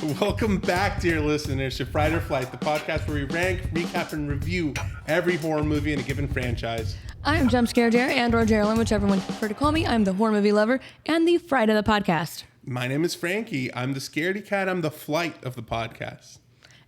Welcome back, dear listeners, to Fright or Flight, the podcast where we rank, recap, and review every horror movie in a given franchise. I am Jump Scare Jerry or Geraldine, whichever one you prefer to call me. I'm the horror movie lover and the fright of the podcast. My name is Frankie. I'm the scaredy cat. I'm the flight of the podcast.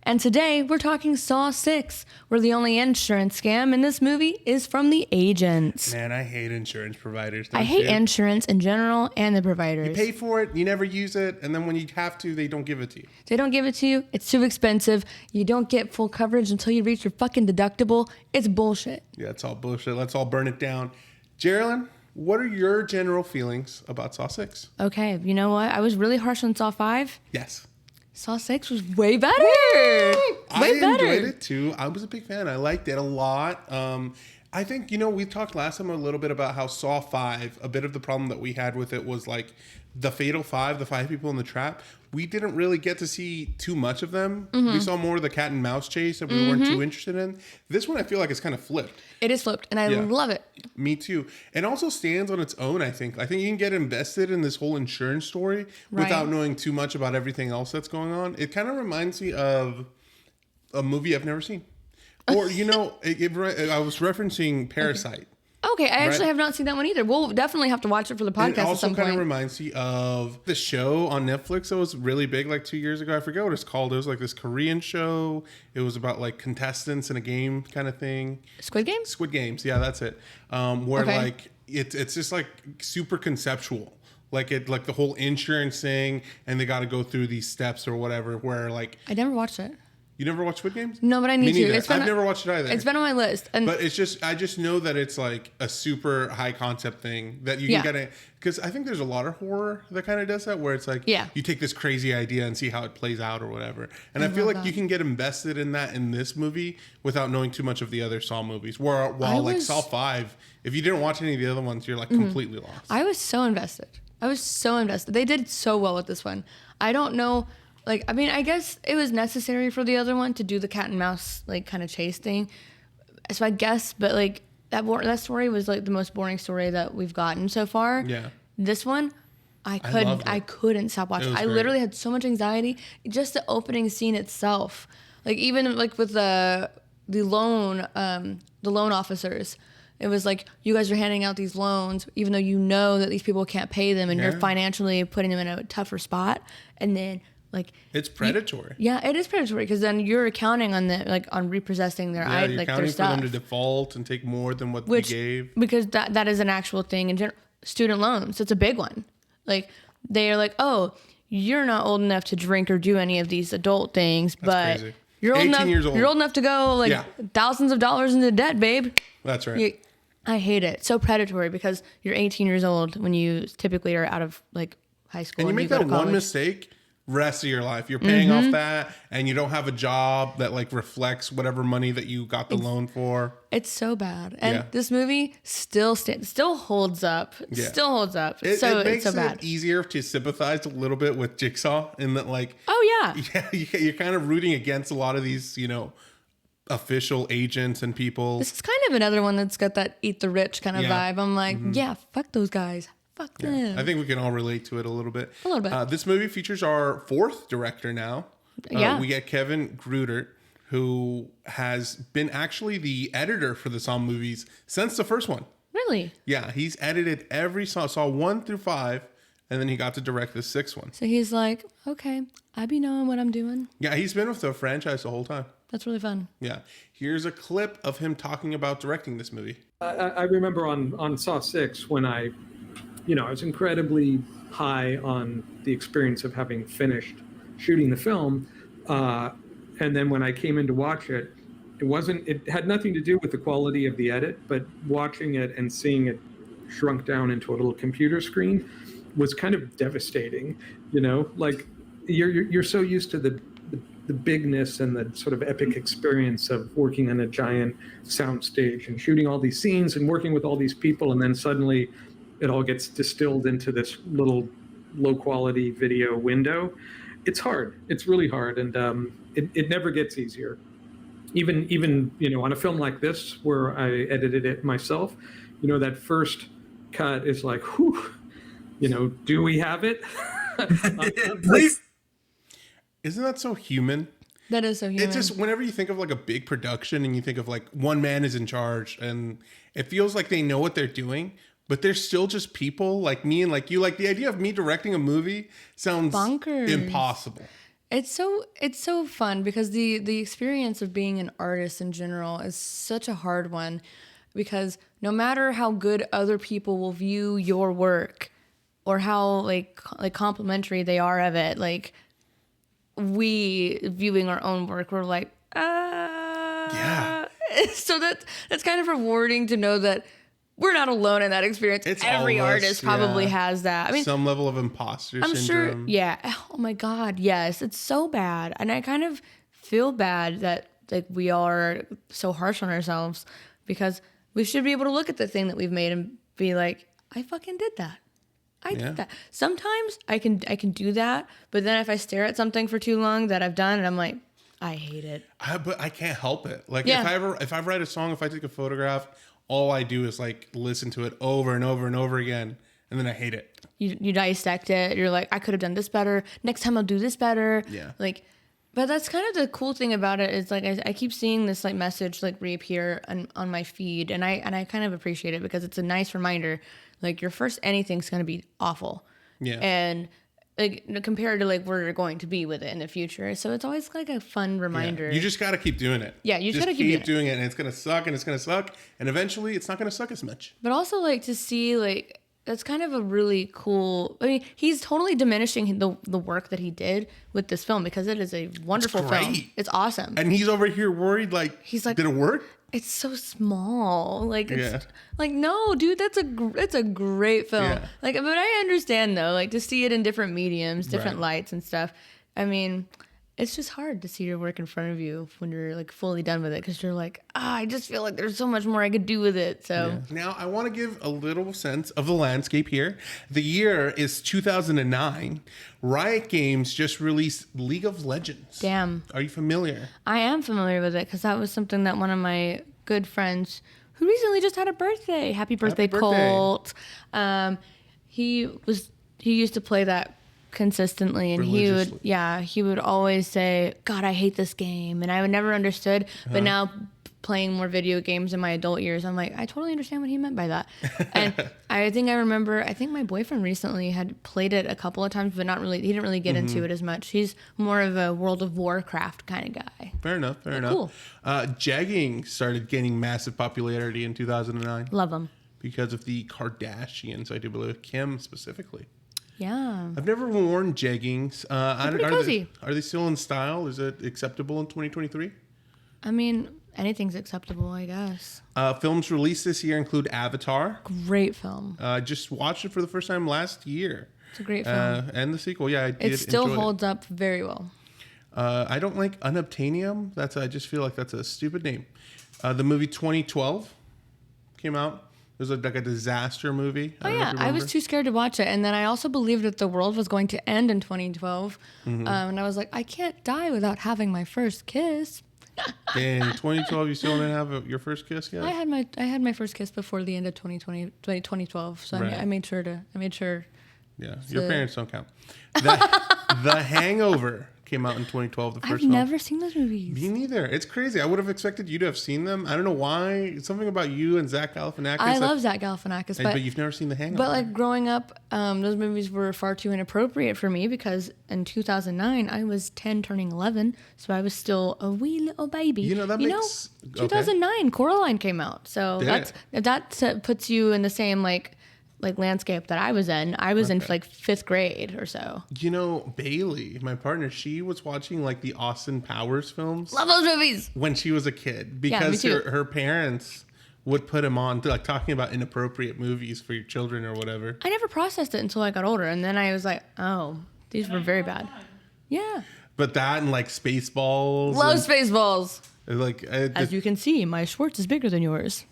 And today we're talking Saw 6, where the only insurance scam in this movie is from the agents. Man, I hate insurance providers. I hate insurance in general and the providers. You pay for it, you never use it, and then when you have to, they don't give it to you. They don't give it to you. It's too expensive. You don't get full coverage until you reach your fucking deductible. It's bullshit. Yeah, it's all bullshit. Let's all burn it down. Geraldine, what are your general feelings about Saw 6? Okay, you know what? I was really harsh on Saw 5. Yes. Saw 6 was way better. I enjoyed it too. I was a big fan. I liked it a lot. I think, we talked last time a little bit about how Saw 5, a bit of the problem that we had with it was like the Fatal Five, the 5 people in the trap. We didn't really get to see too much of them. Mm-hmm. We saw more of the cat and mouse chase that we weren't too interested in. This one, I feel like it's kind of flipped. It is flipped, and I love it. Me too. It also stands on its own, I think. I think you can get invested in this whole insurance story without knowing too much about everything else that's going on. It kind of reminds me of a movie I've never seen. Or, I was referencing Parasite. Okay, I actually have not seen that one either. We'll definitely have to watch it for the podcast at some point. It also kind of reminds me of the show on Netflix that was really big like 2 years ago. I forget what it's called. It was like this Korean show. It was about like contestants in a game kind of thing. Squid Games? Squid Games, yeah, that's it. Where like it's just like super conceptual. Like the whole insurance thing, and they got to go through these steps or whatever. Where like I never watched it. You never watched Squid Games? No, but I need to. I've never watched it either. It's been on my list. But I just know that it's like a super high concept thing that you can get it. Because I think there's a lot of horror that kind of does that, where it's like you take this crazy idea and see how it plays out or whatever. And I feel like you can get invested in that in this movie without knowing too much of the other Saw movies. While like Saw 5, if you didn't watch any of the other ones, you're like completely lost. I was so invested. They did so well with this one. I don't know. Like, I mean, I guess it was necessary for the other one to do the cat and mouse, like, kind of chase thing. So I guess, but, like, that story was, like, the most boring story that we've gotten so far. Yeah. This one, I couldn't stop watching. I literally had so much anxiety. Just the opening scene itself. Like, even, like, with the loan officers. It was like, you guys are handing out these loans, even though you know that these people can't pay them, and you're financially putting them in a tougher spot. And then... like it's predatory. It is predatory because then you're accounting on on repossessing their you're like counting their stuff. For them to default and take more than what they gave. Because that is an actual thing in general. Student loans, it's a big one. Like they are like, oh, you're not old enough to drink or do any of these adult things, but crazy. You're old enough. Years old. You're old enough to go thousands of dollars into debt, babe. That's right. I hate it. So predatory because you're 18 years old when you typically are out of like high school. And you make that one mistake. Rest of your life you're paying off that, and you don't have a job that like reflects whatever money that you got the loan for. It's so bad, and this movie still holds up. Still holds up. It makes it easier to sympathize a little bit with Jigsaw in that, like, you're kind of rooting against a lot of these, official agents and people. This is kind of another one that's got that eat the rich kind of vibe. I'm like, fuck those guys. Fuck them. I think we can all relate to it a little bit. A little bit. This movie features our 4th director now. We get Kevin Grudert, who has been actually the editor for the Saw movies since the first one. Really? Yeah, he's edited every Saw 1 through 5, and then he got to direct the 6th one. So he's like, okay, I be knowing what I'm doing. Yeah, he's been with the franchise the whole time. That's really fun. Yeah. Here's a clip of him talking about directing this movie. I remember on Saw 6 when I was incredibly high on the experience of having finished shooting the film. And then when I came in to watch it, it had nothing to do with the quality of the edit, but watching it and seeing it shrunk down into a little computer screen was kind of devastating. Like you're so used to the bigness and the sort of epic experience of working on a giant soundstage and shooting all these scenes and working with all these people, and then suddenly it all gets distilled into this little low quality video window. It's hard. It's really hard. And it never gets easier. Even on a film like this, where I edited it myself, that first cut is like, whew, do we have it? Please. Isn't that so human? That is so human. It's just whenever you think of like a big production and you think of like one man is in charge and it feels like they know what they're doing, but they're still just people like me and like you. Like the idea of me directing a movie sounds bonkers. Impossible. It's so fun because the experience of being an artist in general is such a hard one, because no matter how good other people will view your work or how like complimentary they are of it, like we viewing our own work, we're like, yeah. So that's kind of rewarding to know that we're not alone in that experience. Every artist probably has that. I mean, some level of imposter syndrome. I'm sure. Yeah. Oh my God. Yes. It's so bad. And I kind of feel bad that like we are so harsh on ourselves, because we should be able to look at the thing that we've made and be like, I fucking did that. I did that. Sometimes I can do that, but then if I stare at something for too long that I've done and I'm like, I hate it. But I can't help it. Like if I write a song, if I take a photograph, all I do is like listen to it over and over and over again, and then I hate it. You dissect it. You're like, I could have done this better. Next time I'll do this better. Yeah. Like, but that's kind of the cool thing about it is like I keep seeing this like message like reappear on my feed, and I kind of appreciate it because it's a nice reminder. Like your first anything's gonna be awful. Yeah. And like compared to like where you're going to be with it in the future. So it's always like a fun reminder. Yeah. You just got to keep doing it. Yeah, you just got to keep doing it. And it's going to suck and it's going to suck. And eventually it's not going to suck as much. But also like to see like, that's kind of a really cool, I mean, he's totally diminishing the work that he did with this film because it is a wonderful film. It's awesome. And he's over here worried he's like, did it work? It's so small. Like, it's like, no, dude, it's a great film. Yeah. Like, but I understand though, like to see it in different mediums, different lights and stuff. I mean, it's just hard to see your work in front of you when you're like fully done with it, because you're like, I just feel like there's so much more I could do with it. So now I want to give a little sense of the landscape here. The year is 2009. Riot Games just released League of Legends. Damn. Are you familiar? I am familiar with it because that was something that one of my good friends who recently just had a birthday. Happy birthday, Colt. He used to play that consistently, and he would always say, God, I hate this game, and I would never understood, but now playing more video games in my adult years, I'm like, I totally understand what he meant by that. And I think my boyfriend recently had played it a couple of times, but not really, he didn't really get into it as much. He's more of a World of Warcraft kind of guy. Fair enough. Cool. Jegging started gaining massive popularity in 2009. Love them. Because of the Kardashians, I do believe, Kim specifically. Yeah. I've never worn jeggings. Pretty cozy. Are they still in style? Is it acceptable in 2023? I mean, anything's acceptable, I guess. Films released this year include Avatar. Great film. Just watched it for the first time last year. It's a great film. And the sequel, I did. It still holds up very well. I don't like Unobtainium. I just feel like that's a stupid name. The movie 2012 came out. It was like a disaster movie. I was too scared to watch it. And then I also believed that the world was going to end in 2012. And I was like, I can't die without having my first kiss. In 2012, you still didn't have your first kiss yet? I had my first kiss before the end of 2012. So I made sure. Yeah, your parents don't count. The Hangover came out in 2012. The first one. I've never seen those movies. Me neither. It's crazy. I would have expected you to have seen them. I don't know why. It's something about you and Zach Galifianakis. I love Zach Galifianakis, but you've never seen The Hangover. But like growing up, those movies were far too inappropriate for me because in 2009 I was 10, turning 11, so I was still a wee little baby. 2009 Coraline came out, so that puts you in the same like landscape that I was in. I was in like 5th grade or so. Bailey, my partner, she was watching like the Austin Powers films. Love those movies. When she was a kid, because her parents would put him on like talking about inappropriate movies for your children or whatever. I never processed it until I got older, and then I was like, oh, these were very bad. Yeah. But that and like Spaceballs. Love Spaceballs. Like as you can see, my Schwartz is bigger than yours.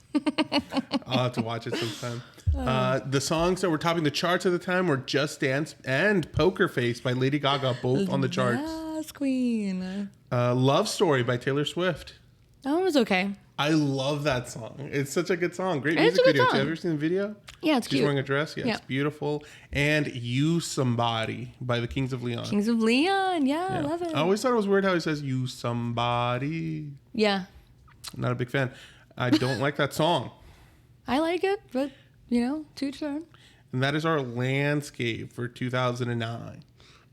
I'll have to watch it sometime. The songs that were topping the charts at the time were Just Dance and Poker Face by Lady Gaga, both on the charts. Yes, Queen. Love Story by Taylor Swift. That one was okay. I love that song. It's such a good song. Great music video. Have you ever seen the video? Yeah, it's cute. She's wearing a dress. Yeah, it's beautiful. And You Somebody by the Kings of Leon. Kings of Leon. Yeah, I love it. I always thought it was weird how he says You Somebody. Yeah. I'm not a big fan. I don't like that song. I like it, but, to each their own. And that is our landscape for 2009.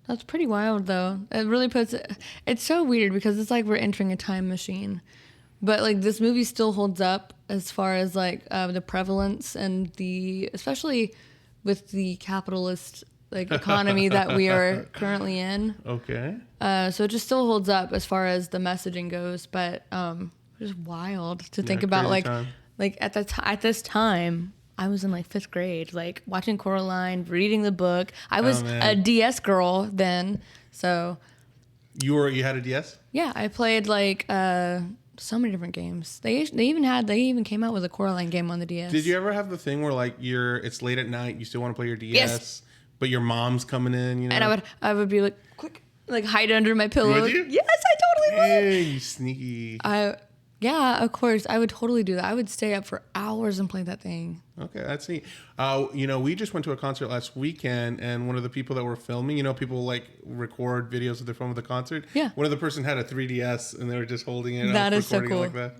That's pretty wild, though. It really puts it... It's so weird because it's like we're entering a time machine. But, like, this movie still holds up as far as, like, the prevalence and especially with the capitalist, like, economy that we are currently in. Okay. So it just still holds up as far as the messaging goes. But it's just wild to think about, like at this time, I was in, like, 5th grade, like, watching Coraline, reading the book. I was a DS girl then, so... You had a DS? Yeah, I played, like... so many different games. They even came out with a Coraline game on the DS. Did you ever have the thing where like it's late at night, you still want to play your DS, but your mom's coming in, And I would be like, quick, like hide under my pillow. Would you? Yes, I totally would. Hey, you sneaky. Yeah, of course. I would totally do that. I would stay up for hours and play that thing. Okay, that's neat. We just went to a concert last weekend, and one of the people that were filming, people like record videos of their phone with the concert. Yeah. One of the person had a 3DS, and they were just holding it. That is so cool. Like that.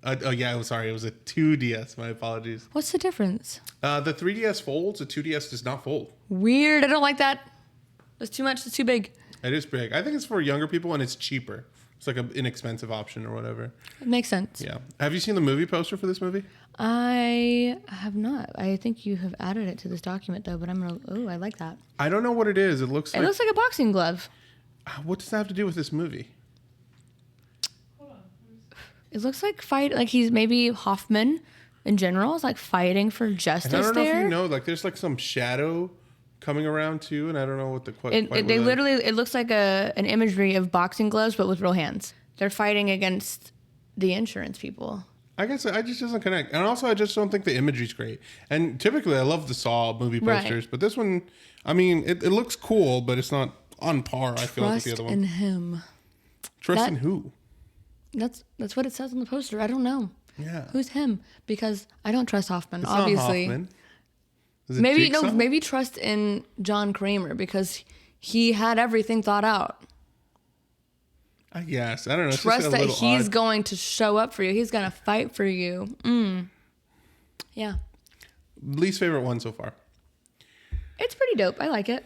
I'm sorry. It was a 2DS. My apologies. What's the difference? The 3DS folds. The 2DS does not fold. Weird. I don't like that. It's too much. It's too big. It is big. I think it's for younger people, and it's cheaper. It's like an inexpensive option or whatever. It makes sense. Yeah. Have you seen the movie poster for this movie? I have not. I think you have added it to this document, though, but I like that. I don't know what it is. It looks like a boxing glove. What does that have to do with this movie? It looks like he's maybe Hoffman in general is like fighting for justice there. I don't know if you know, like there's like some shadow coming around too, and I don't know what the it looks like an imagery of boxing gloves, but with real hands. They're fighting against the insurance people. I guess it just doesn't connect, and also I just don't think the imagery's great. And typically, I love the Saw movie posters, but this one, I mean, it looks cool, but it's not on par. I feel like with the other one. Trust in him. Trust in who? That's what it says on the poster. I don't know. Yeah. Who's him? Because I don't trust Hoffman. It's obviously. Not Hoffman. Is it Jigsaw? Maybe trust in John Kramer because he had everything thought out. I guess. I don't know. It's trust that he's going to show up for you. He's going to fight for you. Yeah. Least favorite one so far. It's pretty dope. I like it.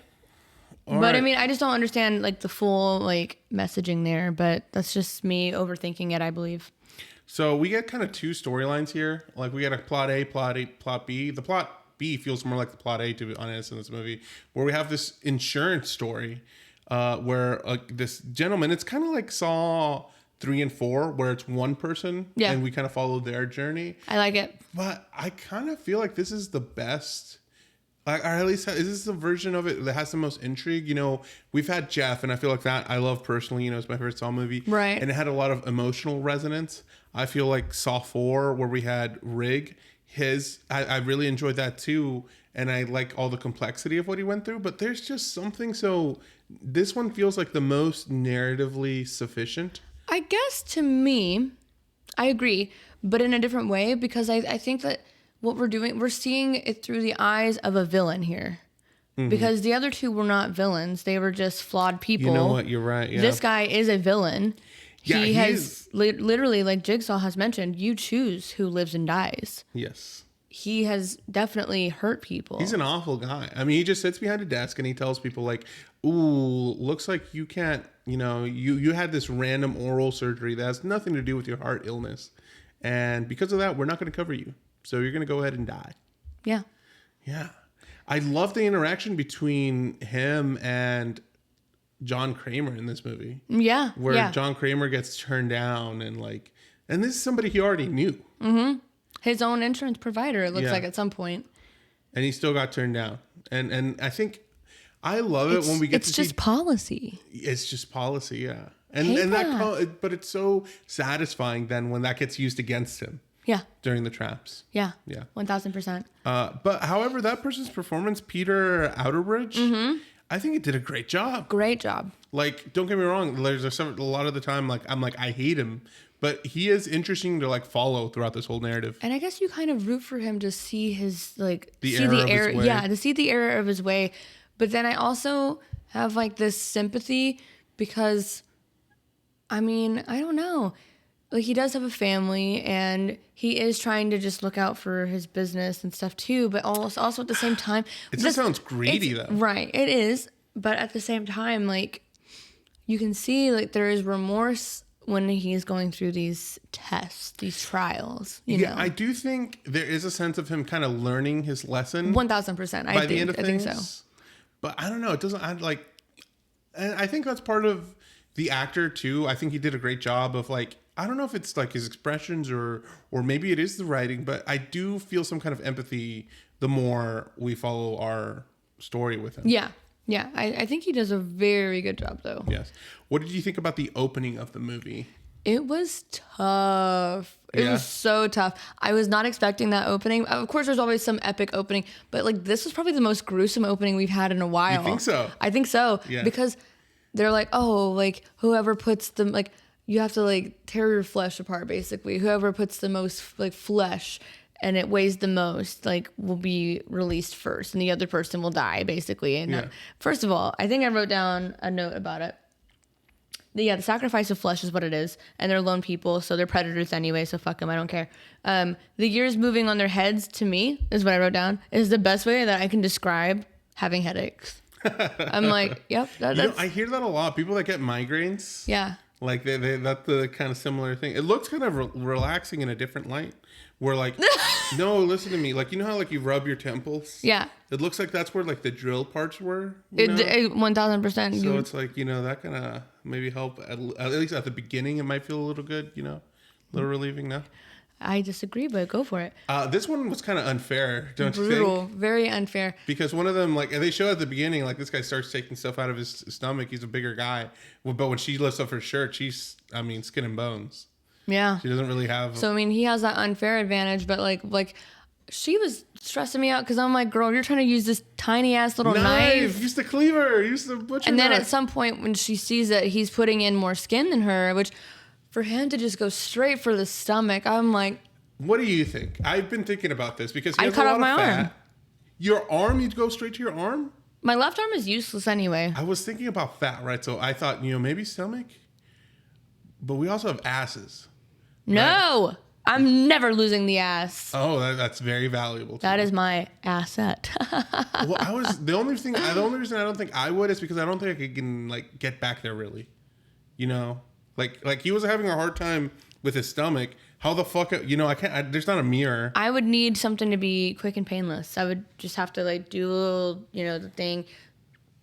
But I mean, I just don't understand like the full like messaging there, but that's just me overthinking it, I believe. So we get kind of two storylines here. Like we get a plot A, plot B. The plot B feels more like the plot A, to be honest, in this movie, where we have this insurance story where this gentleman, it's kind of like Saw 3 and 4, where it's one person and we kind of follow their journey. I like it. But I kind of feel like this is the best... or at least is this the version of it that has the most intrigue? We've had Jeff, and I feel like that I love personally. It's my favorite Saw movie, right? And it had a lot of emotional resonance. I feel like Saw 4, where we had Rig, I really enjoyed that too, and I like all the complexity of what he went through. But there's just something this one feels like the most narratively sufficient. I guess to me, I agree, but in a different way because I think that. What we're doing, we're seeing it through the eyes of a villain here. Mm-hmm. Because the other two were not villains. They were just flawed people. You know what? You're right. Yeah. This guy is a villain. Yeah, he has literally, like Jigsaw has mentioned, you choose who lives and dies. Yes. He has definitely hurt people. He's an awful guy. I mean, he just sits behind a desk and he tells people like, ooh, looks like you can't, you had this random oral surgery that has nothing to do with your heart illness. And because of that, we're not going to cover you. So you're going to go ahead and die. Yeah. Yeah. I love the interaction between him and John Kramer in this movie. Yeah. Where John Kramer gets turned down and this is somebody he already knew. Mm-hmm. His own insurance provider, it looks like at some point. And he still got turned down. And I think I love it when we get to see... It's just policy. It's just policy, yeah. But it's so satisfying then when that gets used against him. Yeah. During the traps. Yeah. Yeah. 1000%. But however, that person's performance, Peter Outerbridge, I think it did a great job. Great job. Like, don't get me wrong. There's a lot of the time, I hate him, But he is interesting to like follow throughout this whole narrative. And I guess you kind of root for him to see his like to see the error of his way. But then I also have like this sympathy because, I mean, I don't know. Like he does have a family and he is trying to just look out for his business and stuff too. But also at the same time, it just sounds greedy though. Right, it is. But at the same time, like you can see like there is remorse when he's going through these tests, these trials. You know? I do think there is a sense of him kind of learning his lesson. 1,000%. I think so. But I don't know. It doesn't. And I think that's part of the actor too. I think he did a great job of like. I don't know if it's like his expressions or maybe it is the writing, but I do feel some kind of empathy the more we follow our story with him. Yeah. Yeah. I think he does a very good job though. Yes. What did you think about the opening of the movie? It was tough. It was so tough. I was not expecting that opening. Of course, there's always some epic opening, but like this was probably the most gruesome opening we've had in a while. You think so? I think so. Yeah. Because they're like, oh, like whoever puts the like. You have to like tear your flesh apart, basically. Whoever puts the most like flesh and it weighs the most, like will be released first, and the other person will die, basically. And first of all, I think I wrote down a note about it. The sacrifice of flesh is what it is, and they're lone people, so they're predators anyway. So fuck them, I don't care. The years moving on their heads, to me, is what I wrote down. Is the best way that I can describe having headaches. I'm like, yep. I hear that a lot. People that get migraines. Yeah. Like that's the kind of similar thing. It looks kind of relaxing in a different light. Where like, no, listen to me. Like, you know how like you rub your temples? Yeah. It looks like that's where like the drill parts were. 1,000%. So it's like, that kind of maybe help at least at the beginning. It might feel a little good, a little relieving now. I disagree, but go for it. This one was kind of unfair, don't you think? Brutal, very unfair. Because one of them, like, they show at the beginning, like, this guy starts taking stuff out of his stomach. He's a bigger guy. But when she lifts up her shirt, she's, skin and bones. Yeah. She doesn't really have... So, he has that unfair advantage, but, like she was stressing me out because I'm like, girl, you're trying to use this tiny-ass little knife. Use the cleaver. Use the butcher And then knife. At some point, when she sees that he's putting in more skin than her, which... For him to just go straight for the stomach, I'm like... What do you think? I've been thinking about this because he has cut a lot off my of fat. arm. Your arm? You'd go straight to your arm? My left arm is useless anyway. I was thinking about fat, right? So I thought, maybe stomach. But we also have asses. No! Right? I'm never losing the ass. Oh, that's very valuable. That is my asset. Well, the only reason I don't think I would is because I don't think I can like get back there really. Like he was having a hard time with his stomach. How the fuck, I can't, there's not a mirror. I would need something to be quick and painless. I would just have to like do a little, the thing,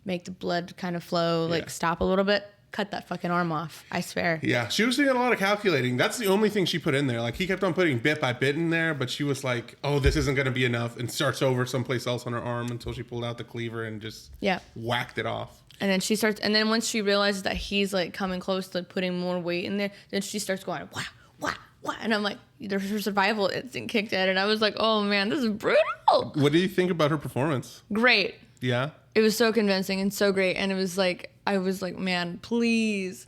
make the blood kind of flow, stop a little bit, cut that fucking arm off. I swear. Yeah. She was doing a lot of calculating. That's the only thing she put in there. Like he kept on putting bit by bit in there, but she was like, oh, this isn't going to be enough, and starts over someplace else on her arm until she pulled out the cleaver and just whacked it off. And then once she realizes that he's like coming close to putting more weight in there, then she starts going, wow, wow. What? And I'm like, her survival instinct kicked in, and I was like, oh man, this is brutal. What do you think about her performance? Great. Yeah? It was so convincing and so great, and it was like, I was like, man, please.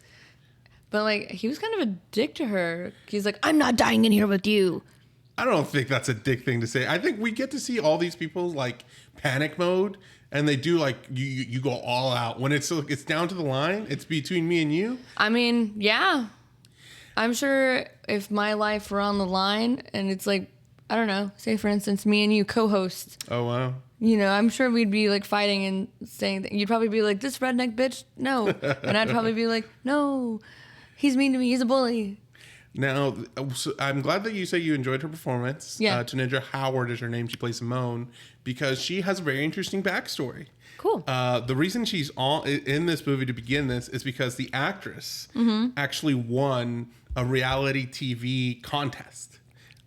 But like, he was kind of a dick to her. He's like, I'm not dying in here with you. I don't think that's a dick thing to say. I think we get to see all these people like panic mode, and they do like, you go all out. When it's down to the line, it's between me and you. Yeah. I'm sure if my life were on the line and it's like, I don't know, say for instance, me and you co-host. Oh, wow. I'm sure we'd be like fighting and saying that. You'd probably be like, this redneck bitch, no. And I'd probably be like, no, he's mean to me. He's a bully. Now, so I'm glad that you say you enjoyed her performance. Yeah. Tanisha Howard is her name. She plays Simone because she has a very interesting backstory. Cool. The reason she's in this movie to begin this is because the actress actually won a reality TV contest,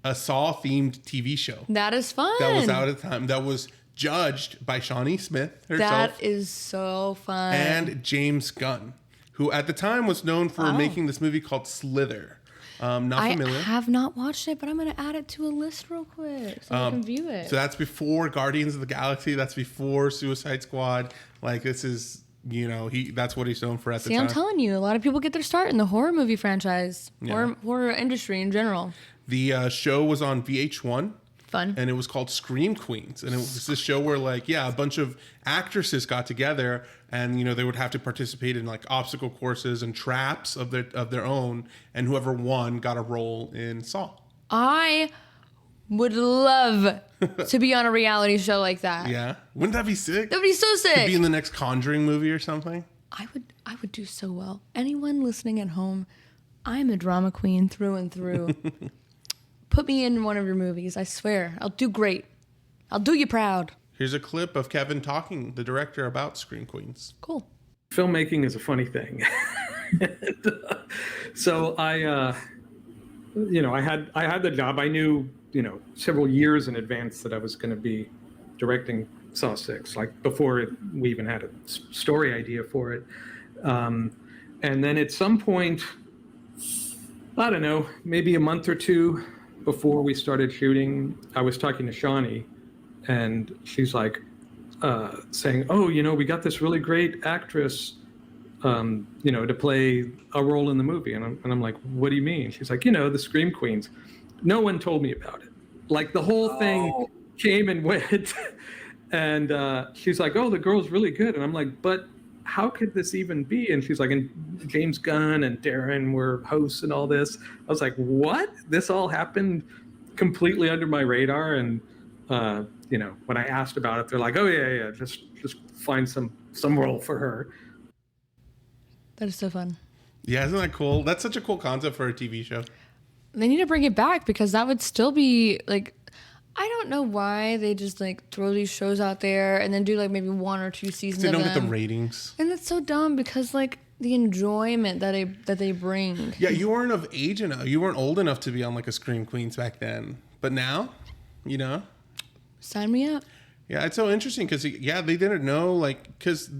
a Saw-themed TV show. That is fun. That was out at the time. That was judged by Shawnee Smith herself. That is so fun. And James Gunn, who at the time was known for making this movie called Slither. Not familiar. I have not watched it, but I'm going to add it to a list real quick so I can view it. So that's before Guardians of the Galaxy. That's before Suicide Squad. Like, this is that's what he's known for at the time. I'm telling you, a lot of people get their start in the horror movie franchise, horror industry in general. The show was on VH1. Fun. And it was called Scream Queens. And it was this show where a bunch of actresses got together and, they would have to participate in like obstacle courses and traps of their own. And whoever won got a role in Saw. I would love to be on a reality show like that. Yeah. Wouldn't that be sick? That'd be so sick. Could be in the next Conjuring movie or something. I would do so well. Anyone listening at home, I'm a drama queen through and through. Put me in one of your movies. I swear. I'll do great. I'll do you proud. Here's a clip of Kevin talking, the director, about Scream Queens. Cool. Filmmaking is a funny thing. So I had the job. I knew, several years in advance that I was going to be directing Saw 6, like before we even had a story idea for it. And then at some point, I don't know, maybe a month or two before we started shooting, I was talking to Shawnee, and she's like saying, "Oh, we got this really great actress, to play a role in the movie." And I'm like, "What do you mean?" She's like, "The Scream Queens." No one told me about it. Like the whole thing came and went, and she's like, "Oh, the girl's really good," and I'm like, "But how could this even be?" And she's like, "And James Gunn and Darren were hosts and all this." I was like, "What? This all happened completely under my radar?" And when I asked about it, they're like, "Oh yeah, just find some role for her." That is so fun. Yeah, isn't that cool? That's such a cool concept for a TV show. They need to bring it back because that would still be like, I don't know why they just like throw these shows out there and then do like maybe 1 or 2 seasons. They of don't them. get the ratings, and that's so dumb because like the enjoyment that they bring. Yeah, you weren't of age enough. You weren't old enough to be on like a Scream Queens back then, but now, sign me up. Yeah, it's so interesting because they didn't know because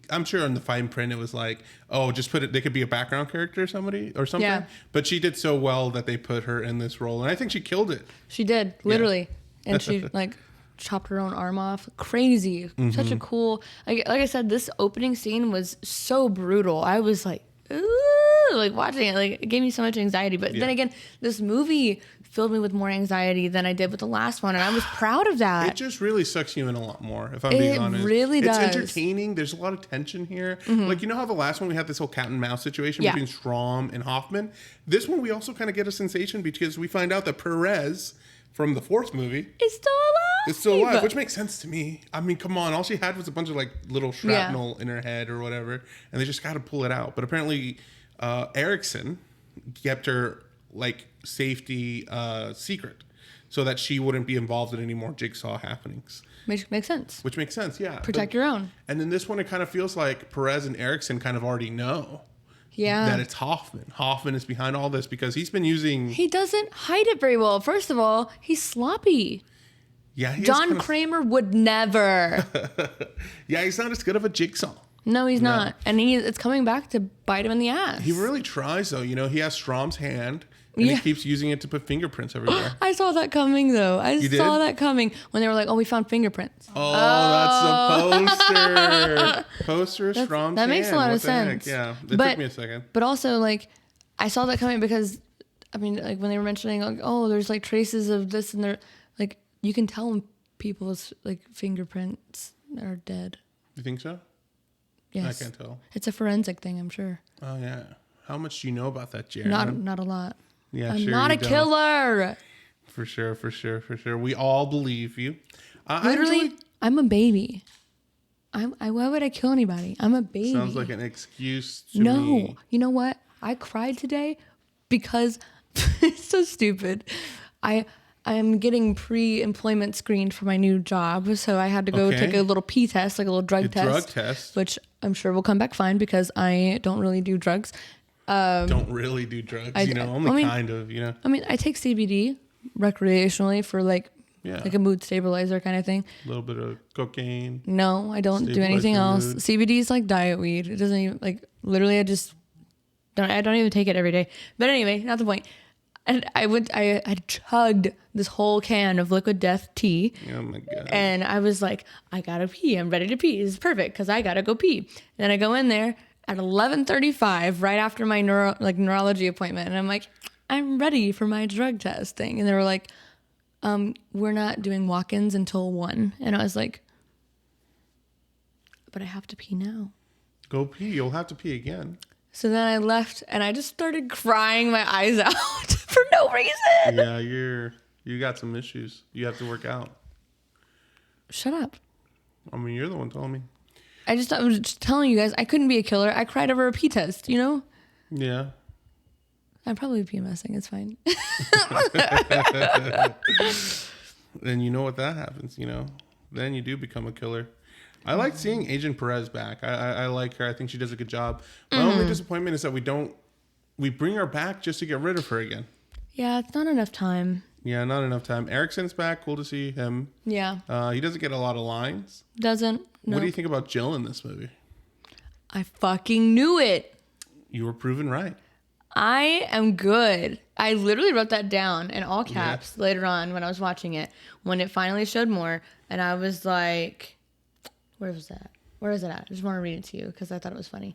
I'm sure in the fine print it was like, oh, just put it. They could be a background character or something. Yeah. But she did so well that they put her in this role, and I think she killed it. She did, literally. Yeah. And she like chopped her own arm off. Crazy. Mm-hmm. Such a cool. Like I said, this opening scene was so brutal. I was like, ooh, like watching it. Like it gave me so much anxiety. But then again, this movie filled me with more anxiety than I did with the last one, and I was proud of that. It just really sucks you in a lot more, if I'm being honest. It really does. It's entertaining. There's a lot of tension here. Mm-hmm. Like, how the last one we had this whole cat and mouse situation between Strom and Hoffman? This one we also kind of get a sensation because we find out that Perez from the fourth movie is still alive. It's still alive, which makes sense to me. I mean, come on. All she had was a bunch of like little shrapnel in her head or whatever, and they just got to pull it out. But apparently Erickson kept her like safety secret so that she wouldn't be involved in any more Jigsaw happenings. Which makes sense. Yeah. Protect your own. And in this one, it kind of feels like Perez and Erickson kind of already know that it's Hoffman. Hoffman is behind all this because he's been using... He doesn't hide it very well. First of all, he's sloppy. Yeah, John Kramer would never. Yeah, he's not as good of a Jigsaw. No, he's not. And it's coming back to bite him in the ass. He really tries, though. He has Strom's hand... And he keeps using it to put fingerprints everywhere. I saw that coming, though. I saw that coming when they were like, "Oh, we found fingerprints." Oh, that's a poster. Poster of Strom's hand. That makes a lot of sense. Yeah, it took me a second. But also, like, I saw that coming because, I mean, like when they were mentioning, like, oh, there's like traces of this, and they're like, you can tell when people's like fingerprints are dead. You think so? Yes. I can't tell. It's a forensic thing, I'm sure. Oh yeah. How much do you know about that, Jaron? Not a lot. Yeah, I'm not a killer. For sure. We all believe you. Literally, I'm a baby. Why would I kill anybody? I'm a baby. Sounds like an excuse to me. No. You know what? I cried today because it's so stupid. I am getting pre-employment screened for my new job, so I had to go take a little pee test, like a little drug test, which I'm sure will come back fine because I don't really do drugs. Don't really do drugs, kind of. I mean, I take CBD recreationally for like a mood stabilizer kind of thing. A little bit of cocaine. No, I don't do anything else. Mood. CBD is like diet weed. It doesn't even literally. I don't even take it every day. But anyway, not the point. And I chugged this whole can of liquid death tea. Oh my God. And I was like, I gotta pee. I'm ready to pee. This is perfect because I gotta go pee. And then I go in there at 11:35, right after my neurology appointment. And I'm like, I'm ready for my drug testing. And they were like, we're not doing walk-ins until 1. And I was like, but I have to pee now. Go pee. You'll have to pee again. So then I left and I just started crying my eyes out for no reason. Yeah, you got some issues. You have to work out. Shut up. I mean, you're the one telling me. I was just telling you guys I couldn't be a killer. I cried over a pee test, you know? Yeah. I'm probably PMSing. It's fine. Then you know what that happens, Then you do become a killer. I like seeing Agent Perez back. I like her. I think she does a good job. My only disappointment is that we bring her back just to get rid of her again. Yeah, it's not enough time. Yeah, not enough time. Erickson's back. Cool to see him. Yeah. He doesn't get a lot of lines. Doesn't. No. What do you think about Jill in this movie? I fucking knew it. You were proven right. I am good. I literally wrote that down in all caps later on when I was watching it, when it finally showed more. And I was like, where was that? Where is it at? I just want to read it to you because I thought it was funny.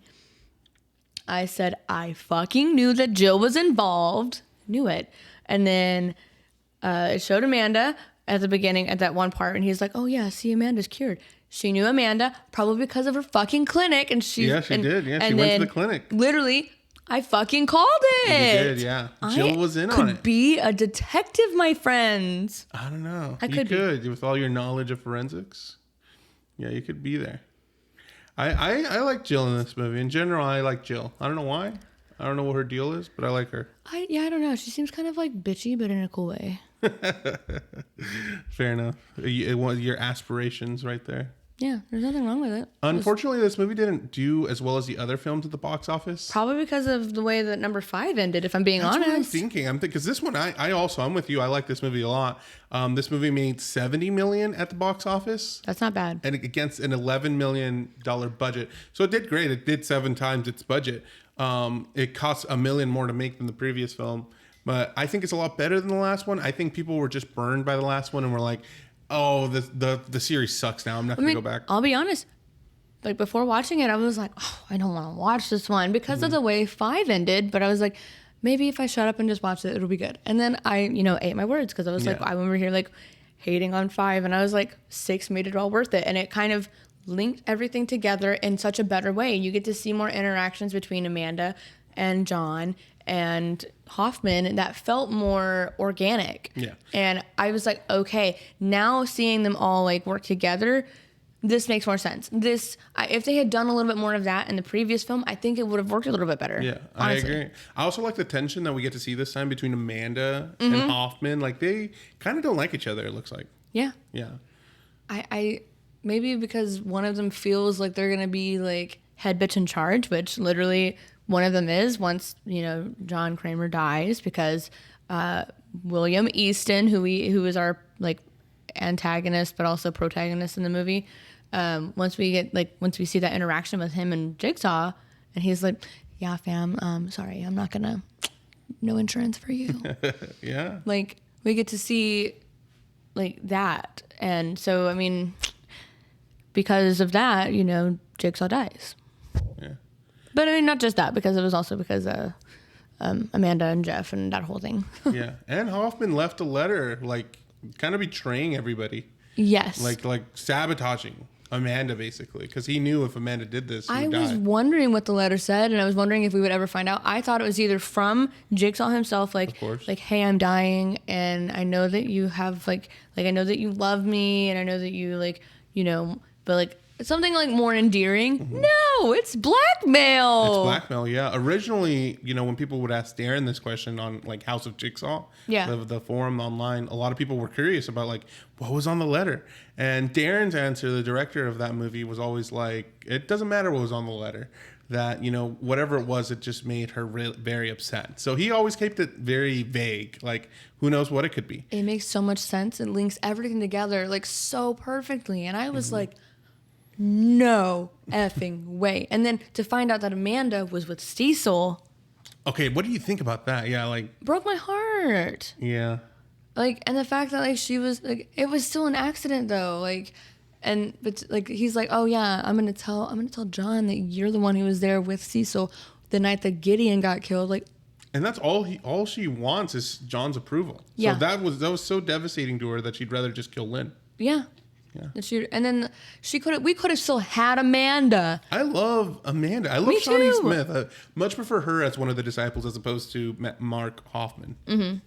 I said, I fucking knew that Jill was involved. Knew it. And then it showed Amanda at the beginning at that one part. And he's like, oh, yeah, see, Amanda's cured. She knew Amanda probably because of her fucking clinic. And she did. Yeah, she went to the clinic. Literally, I fucking called it. You did, yeah. Jill was in on it. I could be a detective, my friends. I don't know. You could with all your knowledge of forensics. Yeah, you could be there. I like Jill in this movie. In general, I like Jill. I don't know why. I don't know what her deal is, but I like her. I don't know. She seems kind of like bitchy, but in a cool way. Fair enough. It was your aspirations right there. Yeah, there's nothing wrong with it. Unfortunately, this movie didn't do as well as the other films at the box office. Probably because of the way that number 5 ended, if I'm being honest. That's what I'm thinking. Because this one, I'm with you. I like this movie a lot. This movie made $70 million at the box office. That's not bad. And against an $11 million budget. So it did great. It did 7 times its budget. It cost $1 million more to make than the previous film. But I think it's a lot better than the last one. I think people were just burned by the last one and were like, oh, the series sucks now. I'm not going to go back. I'll be honest. Like, before watching it, I was like, oh, I don't want to watch this one because of the way 5 ended. But I was like, maybe if I shut up and just watch it, it'll be good. And then I, ate my words because I was like, I remember here, like, hating on 5. And I was like, 6 made it all worth it. And it kind of linked everything together in such a better way. You get to see more interactions between Amanda and John and Hoffman that felt more organic. Yeah. And I was like, okay, now seeing them all like work together, this makes more sense. If they had done a little bit more of that in the previous film, I think it would have worked a little bit better. Yeah, honestly. I agree. I also like the tension that we get to see this time between Amanda and Hoffman. Like, they kind of don't like each other, it looks like. Yeah. Yeah. I maybe because one of them feels like they're going to be like head bitch in charge, which literally one of them is once, John Kramer dies, because William Easton, who is our like antagonist but also protagonist in the movie, once we see that interaction with him and Jigsaw, and he's like, yeah, fam, sorry, I'm not gonna, no insurance for you. Yeah. Like, we get to see like that. And so, I mean, because of that, Jigsaw dies. Yeah. But I mean, not just that, because it was also because of Amanda and Jeff and that whole thing. Yeah. And Hoffman left a letter, like, kind of betraying everybody. Yes. Like sabotaging Amanda, basically, because he knew if Amanda did this, I was wondering what the letter said, and I was wondering if we would ever find out. I thought it was either from Jigsaw himself, like, hey, I'm dying, and I know that you have, like I know that you love me, and I know that you, like, but, like, something, like, more endearing. Mm-hmm. No, it's blackmail. It's blackmail, yeah. Originally, when people would ask Darren this question on, like, House of Jigsaw, the forum online, a lot of people were curious about, like, what was on the letter? And Darren's answer, the director of that movie, was always like, it doesn't matter what was on the letter. That, whatever it was, it just made her very upset. So he always kept it very vague. Like, who knows what it could be. It makes so much sense. It links everything together, like, so perfectly. And I was like, no effing way. And then to find out that Amanda was with Cecil. Okay, what do you think about that? Yeah, like broke my heart. Yeah. Like, and the fact that like she was like, it was still an accident though. Like, but like he's like, oh yeah, I'm gonna tell John that you're the one who was there with Cecil the night that Gideon got killed. Like, and that's all she wants is John's approval. So that was so devastating to her that she'd rather just kill Lynn. Yeah. And then we could have still had Amanda. I love Amanda. I love Shawnee Smith. I much prefer her as one of the disciples as opposed to Mark Hoffman. Mm-hmm.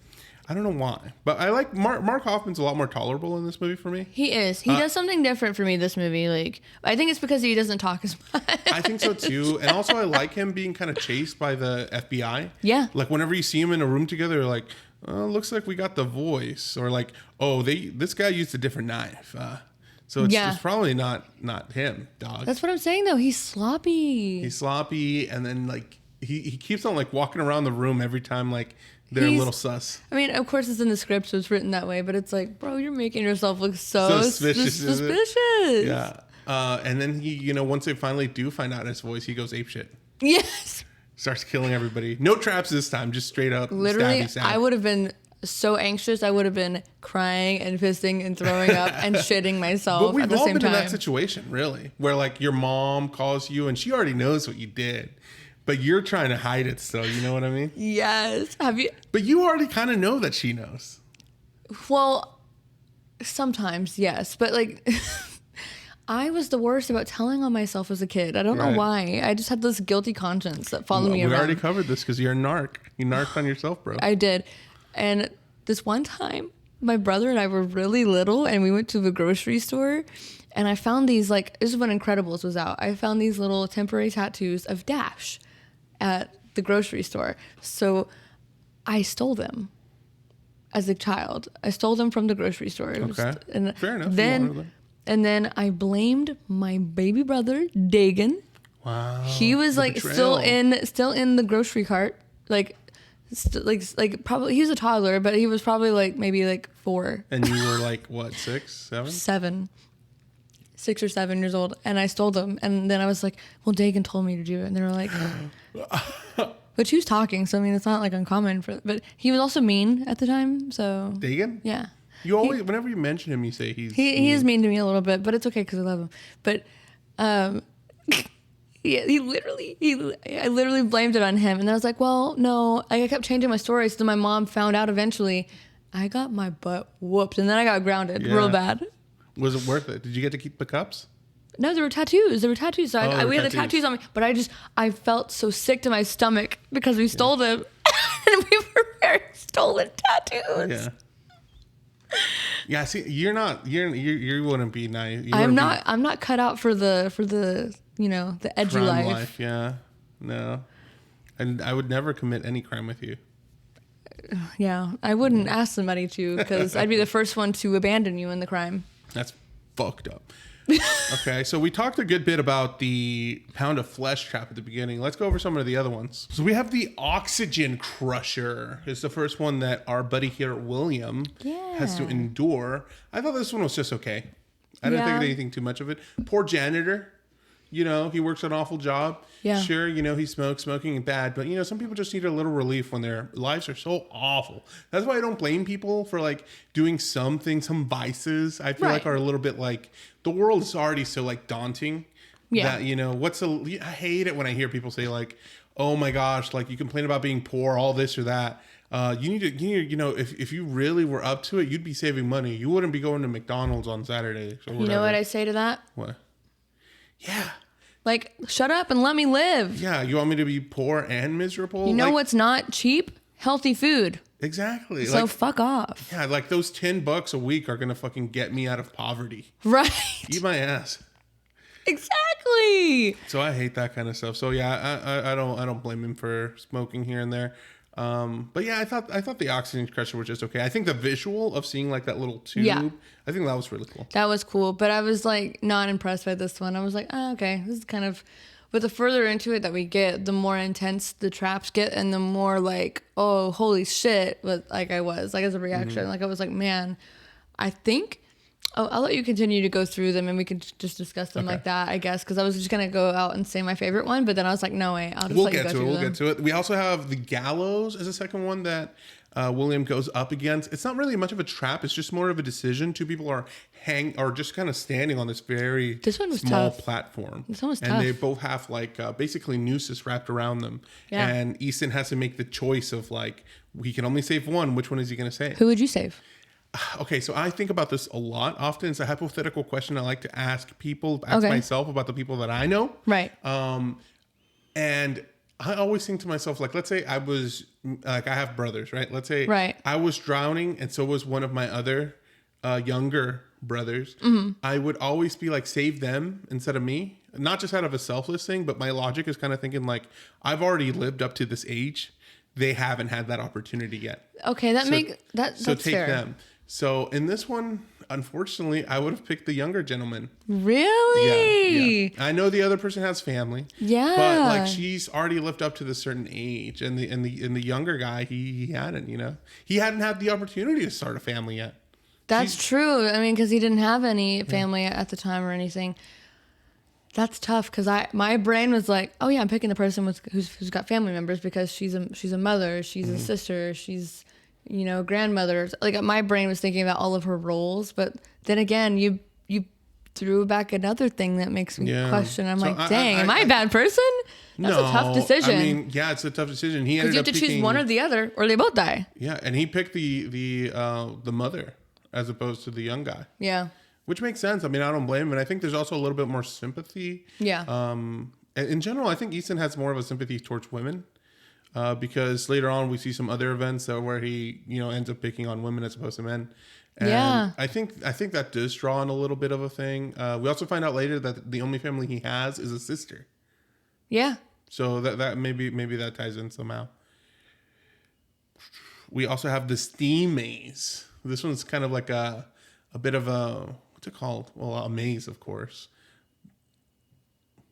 I don't know why, but I like Mark Hoffman's a lot more tolerable in this movie for me. He is. He does something different for me this movie. Like, I think it's because he doesn't talk as much. I think so too. And also I like him being kind of chased by the FBI. Yeah. Like whenever you see him in a room together, like, oh, looks like we got the voice, or like, oh, this guy used a different knife. So it's probably not him, dog. That's what I'm saying though. He's sloppy. And then like he keeps on like walking around the room every time like they're a little sus. I mean, of course it's in the script, so it's written that way, but it's like, bro, you're making yourself look so suspicious. Yeah. And then he, once they finally do find out his voice, he goes apeshit. Yes. Starts killing everybody. No traps this time, just straight up. Literally, stabby. I would have been so anxious. I would have been crying and pissing and throwing up and shitting myself at the same time. But we've all been in that situation, really, where like your mom calls you and she already knows what you did, but you're trying to hide it still. You know what I mean? Yes. Have you? But you already kind of know that she knows. Well, sometimes, yes. But like, I was the worst about telling on myself as a kid. I don't know why. I just had this guilty conscience that followed me around. We already covered this because you're a narc. You narked on yourself, bro. I did. And this one time, my brother and I were really little, and we went to the grocery store, and I found these, like, this is when Incredibles was out. I found these little temporary tattoos of Dash at the grocery store. So I stole them as a child. I stole them from the grocery store. Okay. Fair enough. And then I blamed my baby brother, Dagan. Wow. He was like still in the grocery cart, like probably he was a toddler, but he was probably like maybe like 4. And you were like what, 6, 7? 6 or 7 years old, and I stole them. And then I was like, well, Dagan told me to do it, and they were like, but she was talking, so I mean it's not like uncommon but he was also mean at the time. So Dagan? Yeah. You always, whenever you mention him, you say he is mean to me a little bit, but it's okay because I love him. But yeah, I literally blamed it on him, and then I was like, well, no. I kept changing my story, so then my mom found out eventually. I got my butt whooped, and then I got grounded real bad. Was it worth it? Did you get to keep the cups? No, there were tattoos. So we had the tattoos on me, but I felt so sick to my stomach because we stole them, and we were wearing stolen tattoos. Yeah. Yeah, see, you wouldn't be nice. I'm not cut out for the the edgy life. Yeah, no, and I would never commit any crime with you. Yeah, I wouldn't ask somebody to because I'd be the first one to abandon you in the crime. That's fucked up. Okay, so we talked a good bit about the pound of flesh trap at the beginning. Let's go over some of the other ones. So we have the oxygen crusher. It's the first one that our buddy here, William, has to endure. I thought this one was just okay. I didn't think anything too much of it. Poor janitor. He works an awful job. Yeah. Sure, he smokes. Smoking is bad. But, some people just need a little relief when their lives are so awful. That's why I don't blame people for, like, doing some things, some vices I feel like are a little bit, like, the world is already so, like, daunting. Yeah. That, I hate it when I hear people say, like, oh, my gosh, like, you complain about being poor, all this or that. You need to, if you really were up to it, you'd be saving money. You wouldn't be going to McDonald's on Saturdays or whatever. You know what I say to that? What? Yeah. Like, shut up and let me live. Yeah, you want me to be poor and miserable? You know what's not cheap? Healthy food. Exactly. So fuck off. Yeah, like those $10 a week are gonna fucking get me out of poverty. Right. Eat my ass. Exactly. So I hate that kind of stuff. So yeah, I don't blame him for smoking here and there. But yeah, I thought the oxygen crusher was just okay. I think the visual of seeing like that little tube, I think that was really cool. That was cool, but I was like not impressed by this one. I was like, oh, okay, this is kind of. But the further into it that we get, the more intense the traps get, and the more like, oh, holy shit! But like I was like as a reaction, like I was like, man, I think Oh, I'll let you continue to go through them and we can just discuss them like that, I guess. Because I was just going to go out and say my favorite one, but then I was like, no way. I'll just let you go through them. We'll get to it. We also have the gallows as a second one that William goes up against. It's not really much of a trap. It's just more of a decision. Two people are just kind of standing on this very small platform. This one was tough. And they both have like basically nooses wrapped around them. Yeah. And Easton has to make the choice of like, he can only save one. Which one is he going to save? Who would you save? Okay, so I think about this a lot. Often it's a hypothetical question I like to ask myself about the people that I know. Right. And I always think to myself, like, let's say I have brothers, right? Let's say I was drowning and so was one of my other younger brothers. Mm-hmm. I would always be like, save them instead of me. Not just out of a selfless thing, but my logic is kind of thinking like, I've already lived up to this age. They haven't had that opportunity yet. Okay, that's take fair. Them. So in this one, unfortunately, I would have picked the younger gentleman. Really? Yeah. I know the other person has family. Yeah. But like she's already lived up to this certain age, and the younger guy he hadn't. He hadn't had the opportunity to start a family yet. That's true. I mean, because he didn't have any family at the time or anything. That's tough because my brain was like, oh yeah, I'm picking the person who's got family members because she's a mother, she's a sister, she's grandmother. Like my brain was thinking about all of her roles, but then again, you threw back another thing that makes me question. I'm like, dang, am I a bad person? That's a tough decision. I mean, yeah, it's a tough decision. He ended up you have to choose one or the other, or they both die. Yeah, and he picked the mother as opposed to the young guy. Yeah. Which makes sense. I mean, I don't blame him. And I think there's also a little bit more sympathy. Yeah. In general, I think Easton has more of a sympathy towards women because later on we see some other events where he, ends up picking on women as opposed to men. And I think that does draw on a little bit of a thing. We also find out later that the only family he has is a sister. Yeah. So that maybe that ties in somehow. We also have the steam maze. This one's kind of like a bit of a, what's it called? Well, a maze, of course.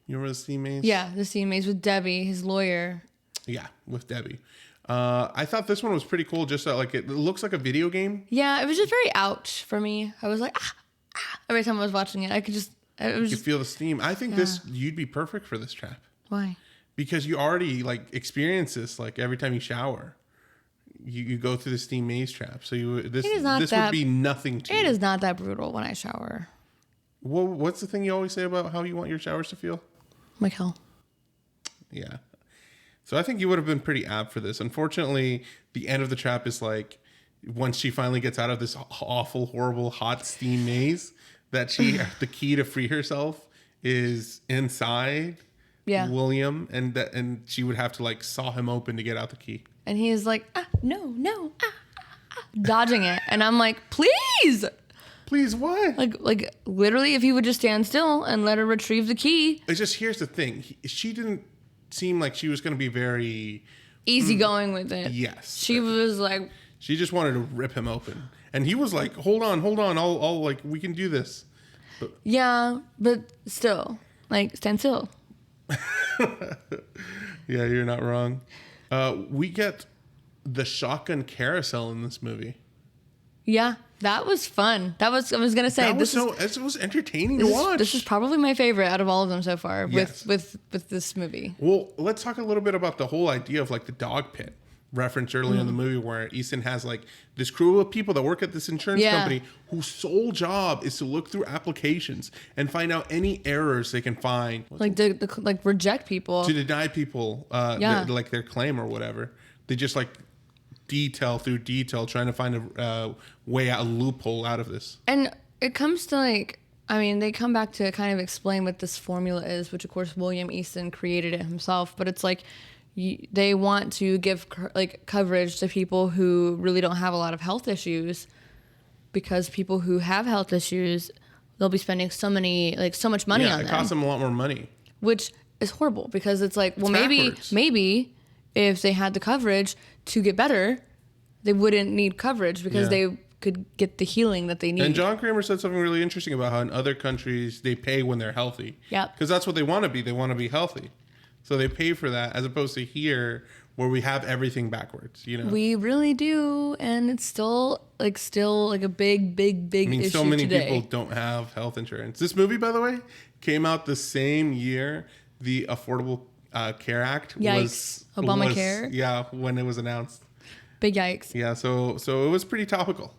You remember the steam maze? Yeah, the steam maze with Debbie, his lawyer. Yeah, with Debbie. I thought this one was pretty cool. Just that, it looks like a video game. Yeah, it was just very ouch for me. I was like, every time I was watching it, I could just. You could feel the steam. I think you'd be perfect for this trap. Why? Because you already experience this every time you shower. You go through the steam maze trap. So this would be nothing to you. It is not that brutal when I shower. Well, what's the thing you always say about how you want your showers to feel? Like hell. Yeah. So I think you would have been pretty apt for this. Unfortunately, the end of the trap is once she finally gets out of this awful, horrible, hot steam maze, that the key to free herself is inside William, and she would have to saw him open to get out the key. And he's like, no, dodging it. And I'm like, please. Please what? Like literally, if he would just stand still and let her retrieve the key. It's just, here's the thing. She didn't seem like she was going to be very easygoing with it. Yes. She was like. She just wanted to rip him open. And he was like, hold on. I'll we can do this. But, yeah, but still, stand still. Yeah, you're not wrong. We get the shotgun carousel in this movie. Yeah, that was fun. I was gonna say it was entertaining to watch. This is probably my favorite out of all of them so far. Yes. with this movie. Well, let's talk a little bit about the whole idea of the dog pit referenced earlier in the movie, where Easton has this crew of people that work at this insurance company whose sole job is to look through applications and find out any errors they can find, reject people, to deny people their claim or whatever. They just detail through detail trying to find a way out, a loophole out of this. And it comes to they come back to kind of explain what this formula is, which of course William Easton created it himself, but it's they want to give coverage to people who really don't have a lot of health issues, because people who have health issues, they'll be spending so much money on them. It costs them a lot more money, which is horrible, because it's maybe if they had the coverage to get better, they wouldn't need coverage because they could get the healing that they need. And John Kramer said something really interesting about how in other countries they pay when they're healthy. Yeah, because that's what they want to be. They want to be healthy. So they pay for that, as opposed to here where we have everything backwards, you know? We really do, and it's still like a big issue so many today. people don't have health insurance. This movie, by the way, came out the same year the Affordable Care Act was Obamacare. Yeah, when it was announced. Big yikes. Yeah, so it was pretty topical.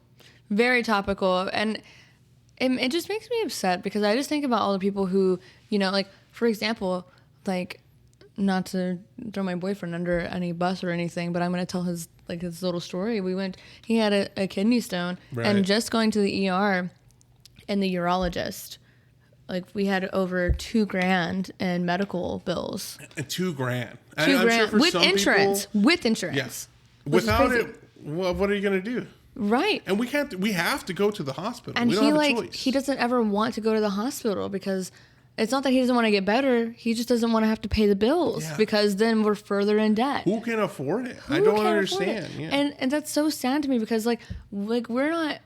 Very topical, and it just makes me upset because I just think about all the people who, you know, like, for example, like, not to throw my boyfriend under any bus or anything, but I'm going to tell his little story. He had a kidney stone, right. And just going to the ER and the urologist, like, we had over $2,000 in medical bills. $2,000. $2,000 sure with insurance. People, with insurance. Yes. Without it, well, what are you going to do? Right. And we have to go to the hospital. And we don't have a choice. He doesn't ever want to go to the hospital because it's not that he doesn't want to get better. He just doesn't want to have to pay the bills because then we're further in debt. Who can afford it? I don't understand. Yeah. And that's so sad to me because we're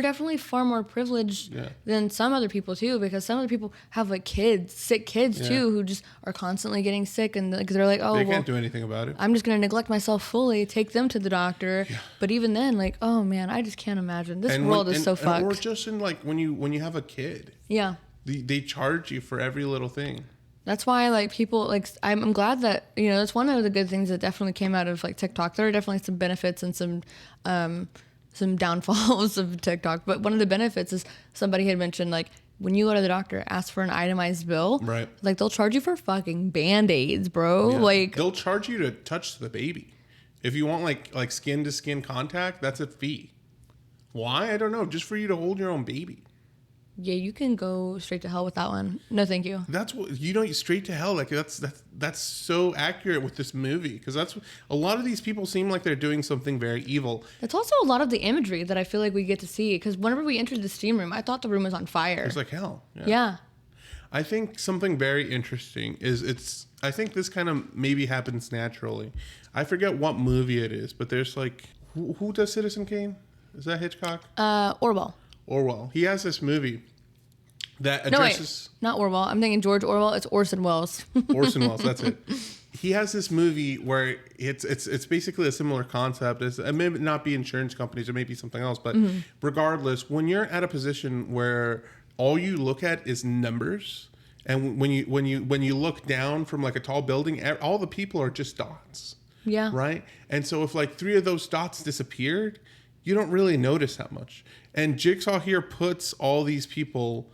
definitely far more privileged than some other people too, because some other people have like sick kids too, who just are constantly getting sick, and they're like, oh, they can't do anything about it. I'm just going to neglect myself fully, take them to the doctor. Yeah. But even then, like, oh man, I just can't imagine. This world is so fucked. Or just in like when you have a kid. Yeah. They charge you for every little thing. That's why, like, people, like, I'm glad that, you know, that's one of the good things that definitely came out of, like, TikTok. There are definitely some benefits and some downfalls of TikTok. But one of the benefits is somebody had mentioned, like, when you go to the doctor, ask for an itemized bill. Right. Like, they'll charge you for fucking Band-Aids, bro. Yeah. Like, they'll charge you to touch the baby. If you want, like skin-to-skin contact, that's a fee. Why? I don't know. Just for you to hold your own baby. Yeah, you can go straight to hell with that one. No, thank you. That's what straight to hell. Like that's so accurate with this movie, because that's a lot of these people seem like they're doing something very evil. It's also a lot of the imagery that I feel like we get to see, because whenever we entered the steam room, I thought the room was on fire. It's like hell. Yeah. I think something very interesting is I think this kind of maybe happens naturally. I forget what movie it is, but there's like who does Citizen Kane? Is that Hitchcock? Orwell. He has this movie that addresses... No, wait. Not Orwell. I'm thinking George Orwell. It's Orson Welles. Orson Welles, that's it. He has this movie where it's basically a similar concept. It may not be insurance companies. It may be something else. But regardless, when you're at a position where all you look at is numbers, and when you look down from like a tall building, all the people are just dots. Yeah. Right? And so if like 3 of those dots disappeared, you don't really notice that much. And Jigsaw here puts all these people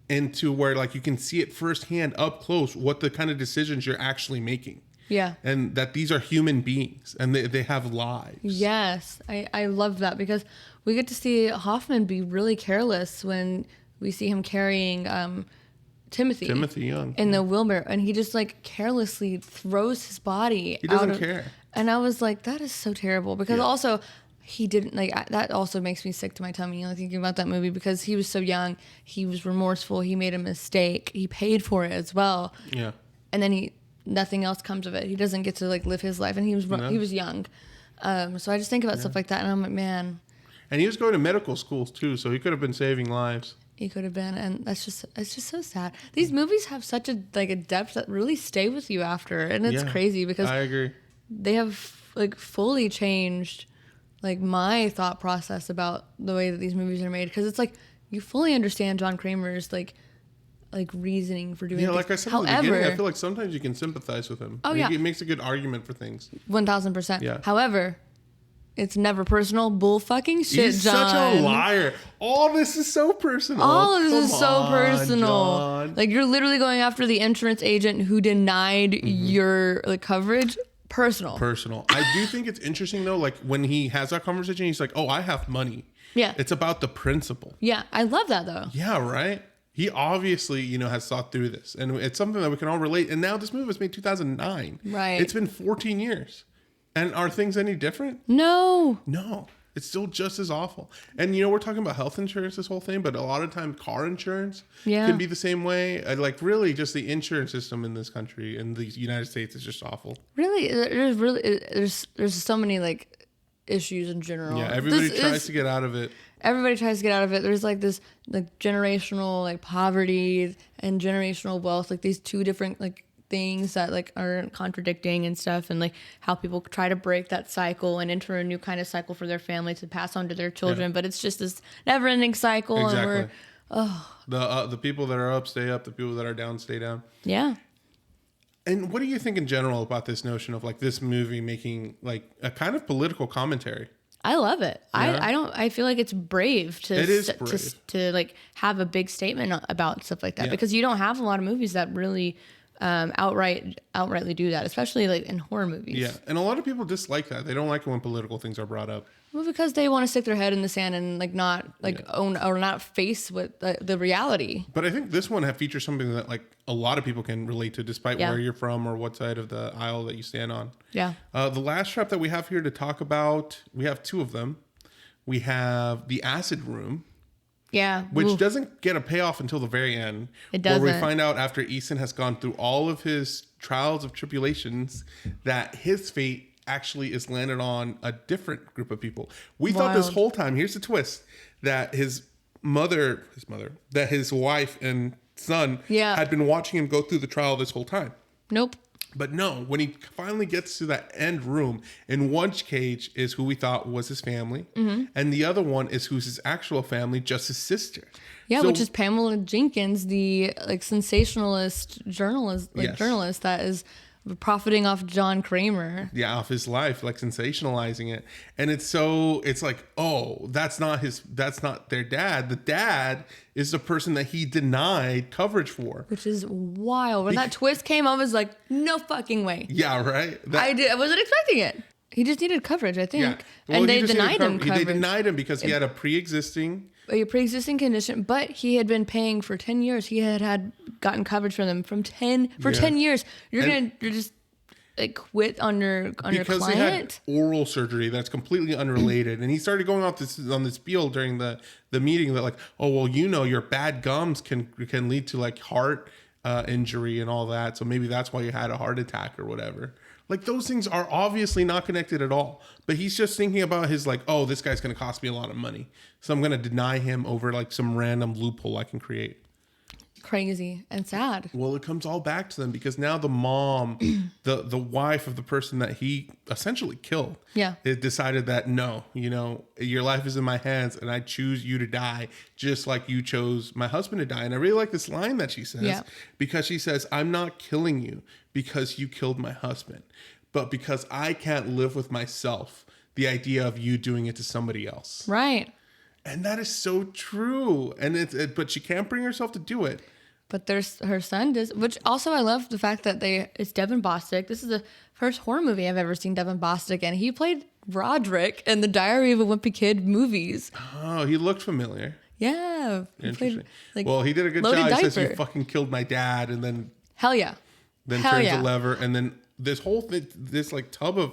into where like you can see it firsthand up close what the kind of decisions you're actually making. Yeah. And that these are human beings and they have lives. Yes. I love that, because we get to see Hoffman be really careless when we see him carrying Timothy Young in the wheelbarrow, and he just like carelessly throws his body. He doesn't care. And I was like, that is so terrible, because also he didn't that also makes me sick to my tummy, like, thinking about that movie, because he was so young, he was remorseful, he made a mistake, he paid for it as well. Yeah. And then nothing else comes of it. He doesn't get to like live his life, and he was young. So I just think about stuff like that, and I'm like, man. And he was going to medical schools too, so he could have been saving lives. He could have been, and it's just so sad. These movies have such a depth that really stay with you after, and it's crazy, because I agree. They have like fully changed like my thought process about the way that these movies are made, because it's like you fully understand John Kramer's like reasoning for doing things. Like I said in the beginning, I feel like sometimes you can sympathize with him. Oh, yeah. He makes a good argument for things. 1000%. Yeah. However, it's never personal. Bull fucking shit, He's John. such a liar. All this is so personal. All of this is so personal. John. Like, you're literally going after the insurance agent who denied your like coverage. Personal. I do think it's interesting though, like when he has that conversation, he's like, oh, I have money. Yeah. It's about the principle. Yeah. I love that though. Yeah, right? He obviously, has thought through this, and it's something that we can all relate. And now this movie was made 2009. Right. It's been 14 years. And are things any different? No. It's still just as awful. And, we're talking about health insurance, this whole thing, but a lot of times car insurance can be the same way. Like, really, just the insurance system in this country, in the United States, is just awful. Really? There's so many, like, issues in general. Yeah, everybody tries to get out of it. Everybody tries to get out of it. There's, like, this, like, generational, like, poverty and generational wealth. Like, these two different, like, things that like are contradicting and stuff, and like how people try to break that cycle and enter a new kind of cycle for their family to pass on to their children. But it's just this never-ending cycle. Exactly. And the people that are up stay up, the people that are down stay down. Yeah. And what do you think in general about this notion of like this movie making like a kind of political commentary? I love it. Yeah. I feel like it's brave to like have a big statement about stuff like that, because you don't have a lot of movies that really outrightly do that, especially like in horror movies. Yeah, and a lot of people dislike that. They don't like it when political things are brought up. Well, because they want to stick their head in the sand and like not like own or not face with the reality. But I think this one features something that like a lot of people can relate to, despite where you're from or what side of the aisle that you stand on. Yeah. The last trap that we have here to talk about, we have two of them. We have the acid room. Yeah. Which doesn't get a payoff until the very end. It doesn't. Where we find out after Easton has gone through all of his trials of tribulations that his fate actually is landed on a different group of people. We thought this whole time, here's the twist, that his wife and son had been watching him go through the trial this whole time. Nope. But no, when he finally gets to that end room, in one cage is who we thought was his family, and the other one is who's his actual family, just his sister. Yeah, which is Pamela Jenkins, the like sensationalist journalist that is profiting off John Kramer. Yeah, off his life, like sensationalizing it. And it's like, oh, that's not their dad. The dad is the person that he denied coverage for. Which is wild. When that twist came, I was like, no fucking way. Yeah, right? I wasn't expecting it. He just needed coverage, I think. Yeah. Well, and they denied him coverage. They denied him because he had a pre-existing condition, but he had been paying for 10 years. He had gotten coverage from them for 10 years. You're just like quit on your client? Because he had oral surgery that's completely unrelated. And he started going off on this spiel during the meeting that like, oh, well, your bad gums can lead to like heart injury and all that. So maybe that's why you had a heart attack or whatever. Like those things are obviously not connected at all. But he's just thinking about his like, oh, this guy's going to cost me a lot of money. So I'm going to deny him over like some random loophole I can create. Crazy and sad. Well, it comes all back to them because now the mom, the wife of the person that he essentially killed, it decided that no, your life is in my hands and I choose you to die just like you chose my husband to die. And I really like this line that she says because she says, I'm not killing you because you killed my husband, but because I can't live with myself the idea of you doing it to somebody else. Right. And that is so true. And but she can't bring herself to do it. But her son does, which also I love the fact that it's Devin Bostic. This is the first horror movie I've ever seen Devin Bostic in. He played Roderick in the Diary of a Wimpy Kid movies. Oh, he looked familiar. Yeah. Interesting. He did a good job. He says, you fucking killed my dad. And then... Hell yeah. Then turns the lever. And then this whole thing, this like tub of...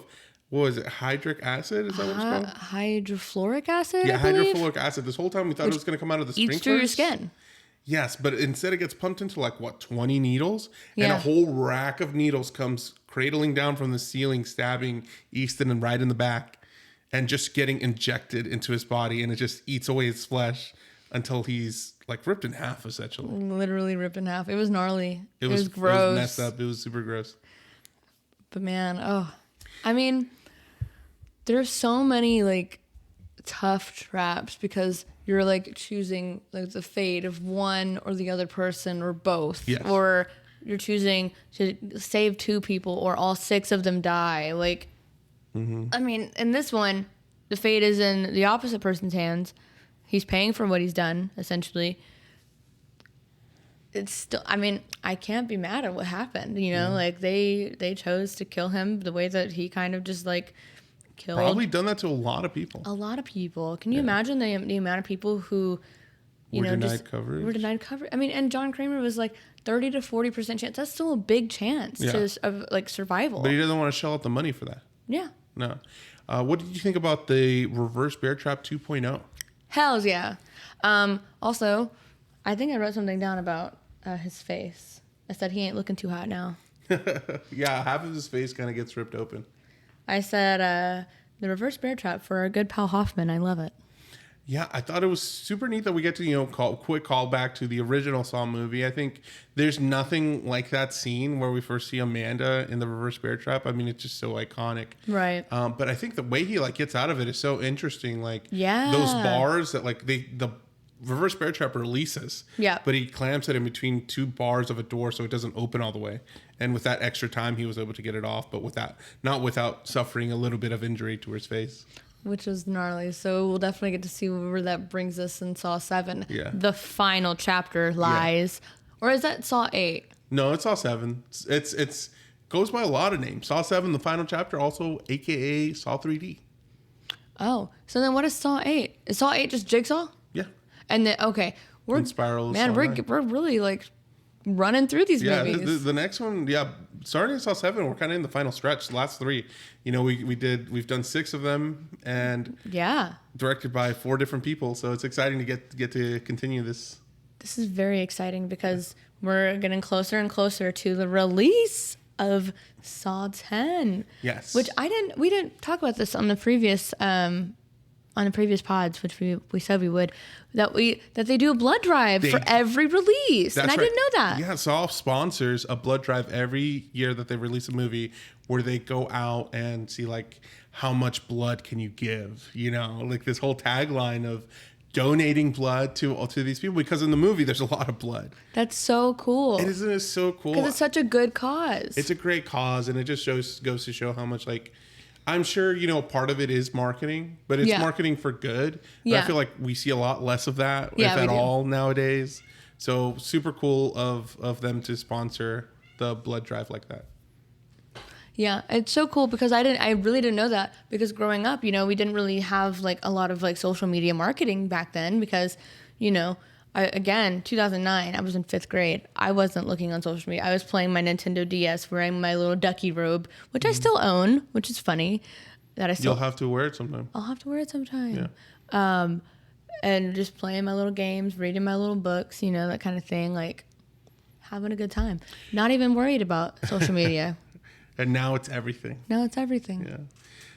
What was it? Hydric acid? Is that what it's called? Hydrofluoric acid? Yeah, hydrofluoric acid. This whole time we thought it was going to come out of the sprinklers. Eats through your skin. Yes, but instead it gets pumped into 20 needles? Yeah. And a whole rack of needles comes cradling down from the ceiling, stabbing Easton and right in the back and just getting injected into his body. And it just eats away his flesh until he's like ripped in half, essentially. Literally ripped in half. It was gnarly. It was gross. It was messed up. It was super gross. But man, I mean... There's so many like tough traps because you're like choosing like the fate of one or the other person or both. Yes. Or you're choosing to save two people or all six of them die. Like, I mean, in this one, the fate is in the opposite person's hands. He's paying for what he's done, essentially. It's still, I mean, I can't be mad at what happened, like they chose to kill him the way that he kind of just like killed. Probably done that to a lot of people. Can you imagine the amount of people who, were denied coverage? I mean, and John Kramer was like 30 to 40% chance. That's still a big chance of like survival. But he doesn't want to shell out the money for that. Yeah. No. What did you think about the reverse bear trap 2.0? Hells yeah. Also, I think I wrote something down about his face. I said he ain't looking too hot now. Yeah, half of his face kind of gets ripped open. I said, the reverse bear trap for our good pal Hoffman. I love it. Yeah, I thought it was super neat that we get to, quick call back to the original Saw movie. I think there's nothing like that scene where we first see Amanda in the reverse bear trap. I mean, it's just so iconic. Right. But I think the way he gets out of it is so interesting. Yeah. Those bars that the reverse bear trap releases. Yeah. But he clamps it in between two bars of a door so it doesn't open all the way. And with that extra time, he was able to get it off, but not without suffering a little bit of injury to his face. Which was gnarly. So we'll definitely get to see where that brings us in Saw 7. Yeah. The final chapter lies. Yeah. Or is that Saw 8? No, it's Saw 7. It's goes by a lot of names. Saw 7, the final chapter, also AKA Saw 3D. Oh, so then what is Saw 8? Is Saw 8 just Jigsaw? Yeah. And then, okay. We're really running through these movies. Yeah, the next one, starting in Saw 7, we're kind of in the final stretch. The last 3, we've done 6 of them, and directed by 4 different people. So it's exciting to get to continue this. This is very exciting because we're getting closer and closer to the release of Saw 10. Yes, which we didn't talk about this on the previous pods, which we said we would, that they do a blood drive for every release, and I didn't know that. Yeah, Saw sponsors a blood drive every year that they release a movie, where they go out and see how much blood can you give, this whole tagline of donating blood to these people, because in the movie there's a lot of blood. That's so cool. Isn't it so cool? Because it's such a good cause. It's a great cause, and it just goes to show how much I'm sure, part of it is marketing, but it's marketing for good. But I feel like we see a lot less of that, if at all, nowadays. So super cool of them to sponsor the blood drive like that. Yeah, it's so cool because I really didn't know that, because growing up, we didn't really have a lot of social media marketing back then, because, 2009, I was in 5th grade. I wasn't looking on social media. I was playing my Nintendo DS, wearing my little ducky robe, which I still own, which is funny. You'll have to wear it sometime. I'll have to wear it sometime. Yeah. And just playing my little games, reading my little books, that kind of thing, having a good time. Not even worried about social media. And now it's everything. Yeah.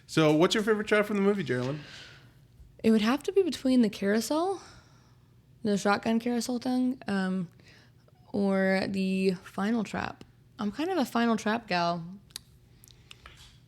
So what's your favorite shot from the movie, Geraldine? It would have to be between the carousel, the shotgun carousel thing, or the final trap. I'm kind of a final trap gal.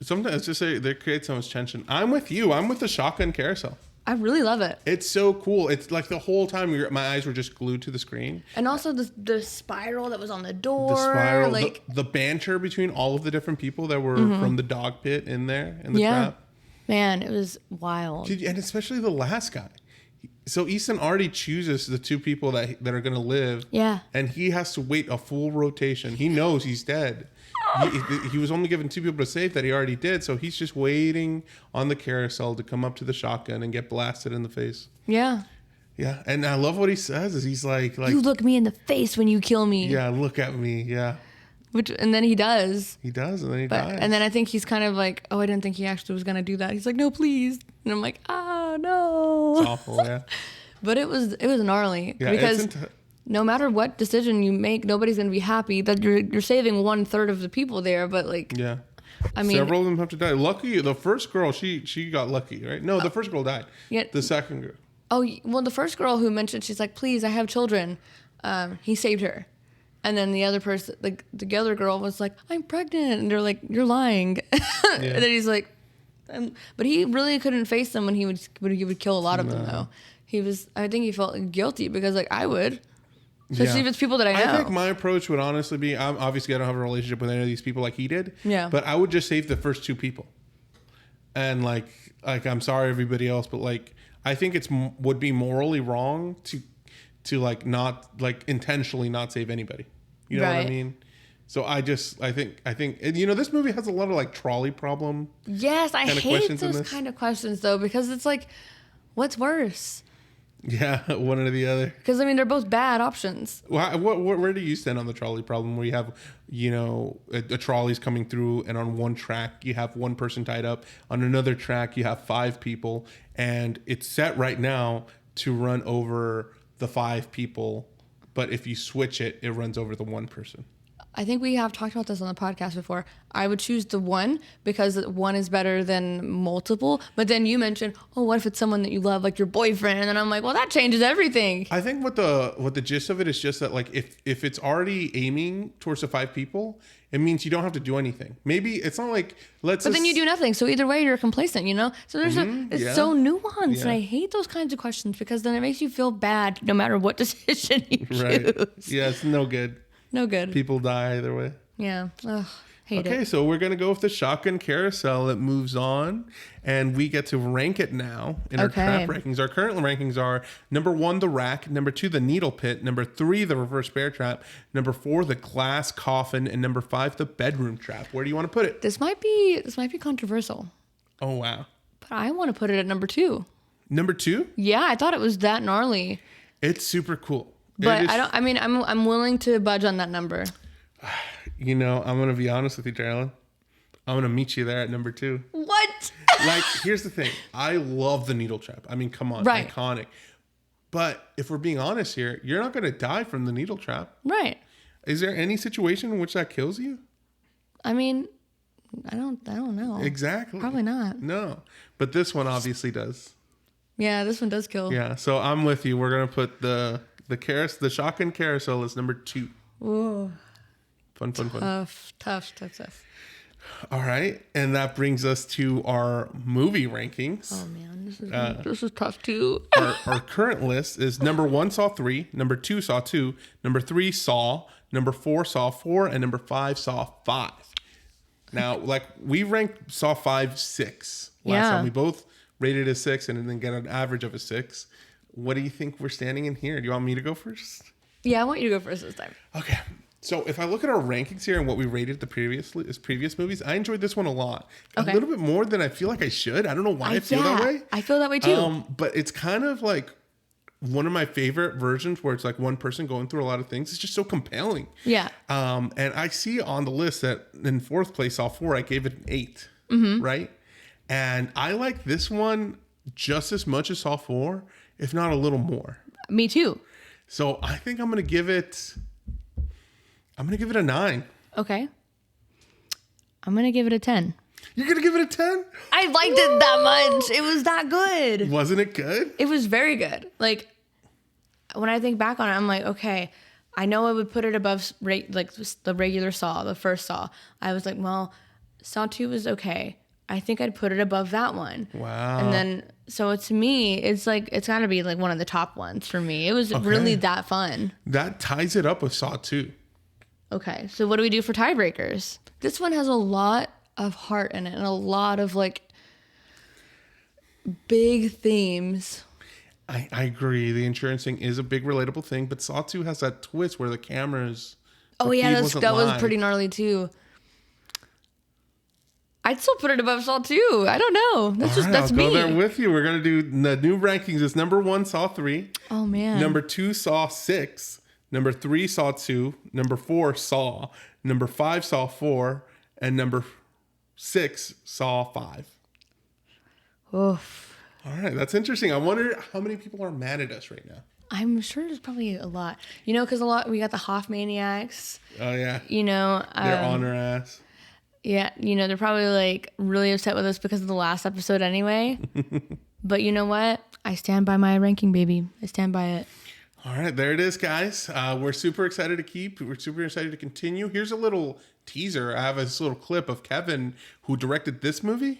Sometimes just say they create so much tension. I'm with you. I'm with the shotgun carousel. I really love it. It's so cool. It's the whole time my eyes were just glued to the screen. And also the spiral that was on the door. The spiral, the banter between all of the different people that were from the dog pit in there in the trap. Man, it was wild. And especially the last guy. So Easton already chooses the 2 people that are going to live. Yeah. And he has to wait a full rotation. He knows he's dead. He was only given 2 people to save that he already did. So he's just waiting on the carousel to come up to the shotgun and get blasted in the face. Yeah. Yeah. And I love what he says is he's like you look me in the face when you kill me. Yeah, look at me. Yeah. And then he does. He does, and then he dies. And then I think he's kind of like, oh, I didn't think he actually was going to do that. He's like, no, please. And I'm like, no. It's awful, yeah. But it was gnarly, because no matter what decision you make, nobody's going to be happy that you're saving 1/3 of the people there. But yeah. I mean, several of them have to die. Lucky, the first girl, she got lucky, right? No, the first girl died. Yeah. The second girl. Oh, well, the first girl who mentioned, she's like, please, I have children. He saved her. And then the other person, the other girl was like, I'm pregnant. And they're like, you're lying. And then he's like, but he really couldn't face them when he would kill a lot of them, though. I think he felt guilty, because I would. Especially if it's people that I know. I think my approach would honestly be, obviously I don't have a relationship with any of these people like he did. Yeah. But I would just save the first 2 people. And I'm sorry everybody else, but I think would be morally wrong to not intentionally not save anybody. You know what I mean? So I think this movie has a lot of trolley problem. Yes, I hate those kind of questions though, because it's what's worse? Yeah, one or the other. Because they're both bad options. Well, where do you stand on the trolley problem? Where you have a trolley's coming through, and on one track you have 1 person tied up, on another track you have 5 people, and it's set right now to run over the 5 people. But if you switch it, it runs over the 1 person. I think we have talked about this on the podcast before. I would choose the one because one is better than multiple. But then you mentioned, oh, what if it's someone that you love, like your boyfriend? And I'm like, well, that changes everything. I think what the gist of it is just that, like, if it's already aiming towards the 5 people, it means you don't have to do anything. Maybe it's not like But then you do nothing. So either way, you're complacent, you know? So there's it's so nuanced. Yeah. And I hate those kinds of questions because then it makes you feel bad no matter what decision you choose. Right. Yeah, it's no good. No good. People die either way. Yeah. Ugh, hate it. Okay, so we're going to go with the shotgun carousel. It moves on, and we get to rank it now in our trap rankings. Our current rankings are number 1, the rack, number 2, the needle pit, number 3, the reverse bear trap, number 4, the glass coffin, and number 5, the bedroom trap. Where do you want to put it? This might be controversial. Oh, wow. But I want to put it at number 2. Number 2? Yeah, I thought it was that gnarly. It's super cool. But I'm willing to budge on that number. You know, I'm going to be honest with you, Darylyn. I'm going to meet you there at number 2. What? Like, here's the thing. I love the needle trap. I mean, come on. Right. Iconic. But if we're being honest here, you're not going to die from the needle trap. Right. Is there any situation in which that kills you? I mean, I don't know. Exactly. Probably not. No. But this one obviously does. Yeah, this one does kill. Yeah, so I'm with you. We're going to put the shotgun carousel is number 2. Ooh. Fun. Tough. All right, and that brings us to our movie rankings. Oh man, this is tough too. our current list is number 1 Saw 3, number 2 Saw 2, number 3 Saw, number 4 Saw 4, and number 5 Saw 5. Now, like we ranked Saw 5 6 last time. We both rated a 6 and then get an average of a 6. What do you think we're standing in here? Do you want me to go first? Yeah, I want you to go first this time. Okay. So if I look at our rankings here and what we rated the previous movies, I enjoyed this one a lot. Okay. A little bit more than I feel like I should. I don't know why I feel that way. I feel that way too. But it's kind of like one of my favorite versions where it's like one person going through a lot of things. It's just so compelling. Yeah. And I see on the list that in 4th place, Saw 4, I gave it an 8. Right? And I like this one just as much as Saw 4, if not a little more. Me too. So I think I'm going to give it a 9. Okay. I'm going to give it a 10. You're going to give it a 10? I liked it that much. It was that good. Wasn't it good? It was very good. Like, when I think back on it, I'm like, okay, I know I would put it above like the regular Saw, the first Saw. I was like, well, Saw 2 was okay. I think I'd put it above that one. Wow. And then, so to me, it's like, it's got to be like one of the top ones for me. It was really that fun. That ties it up with Saw 2. Okay. So what do we do for tiebreakers? This one has a lot of heart in it and a lot of like big themes. I agree. The insurance thing is a big relatable thing, but Saw 2 has that twist where the cameras. Oh yeah, that was pretty gnarly too. I'd still put it above Saw 2. I don't know. That's me. I'll go there with you. We're gonna do the new rankings. It's number 1 Saw 3. Oh man. Number 2 Saw 6. Number 3 Saw 2. Number 4 Saw. Number 5 Saw 4, and number 6 Saw 5. Oof. All right, that's interesting. I wonder how many people are mad at us right now. I'm sure there's probably a lot. You know, because we got the Hoffmaniacs. Oh yeah. You know, they're on our ass. Yeah, you know, they're probably like really upset with us because of the last episode anyway. But you know what? I stand by my ranking, baby. I stand by it. All right, there it is, guys. We're super excited We're super excited to continue. Here's a little teaser. I have this little clip of Kevin, who directed this movie,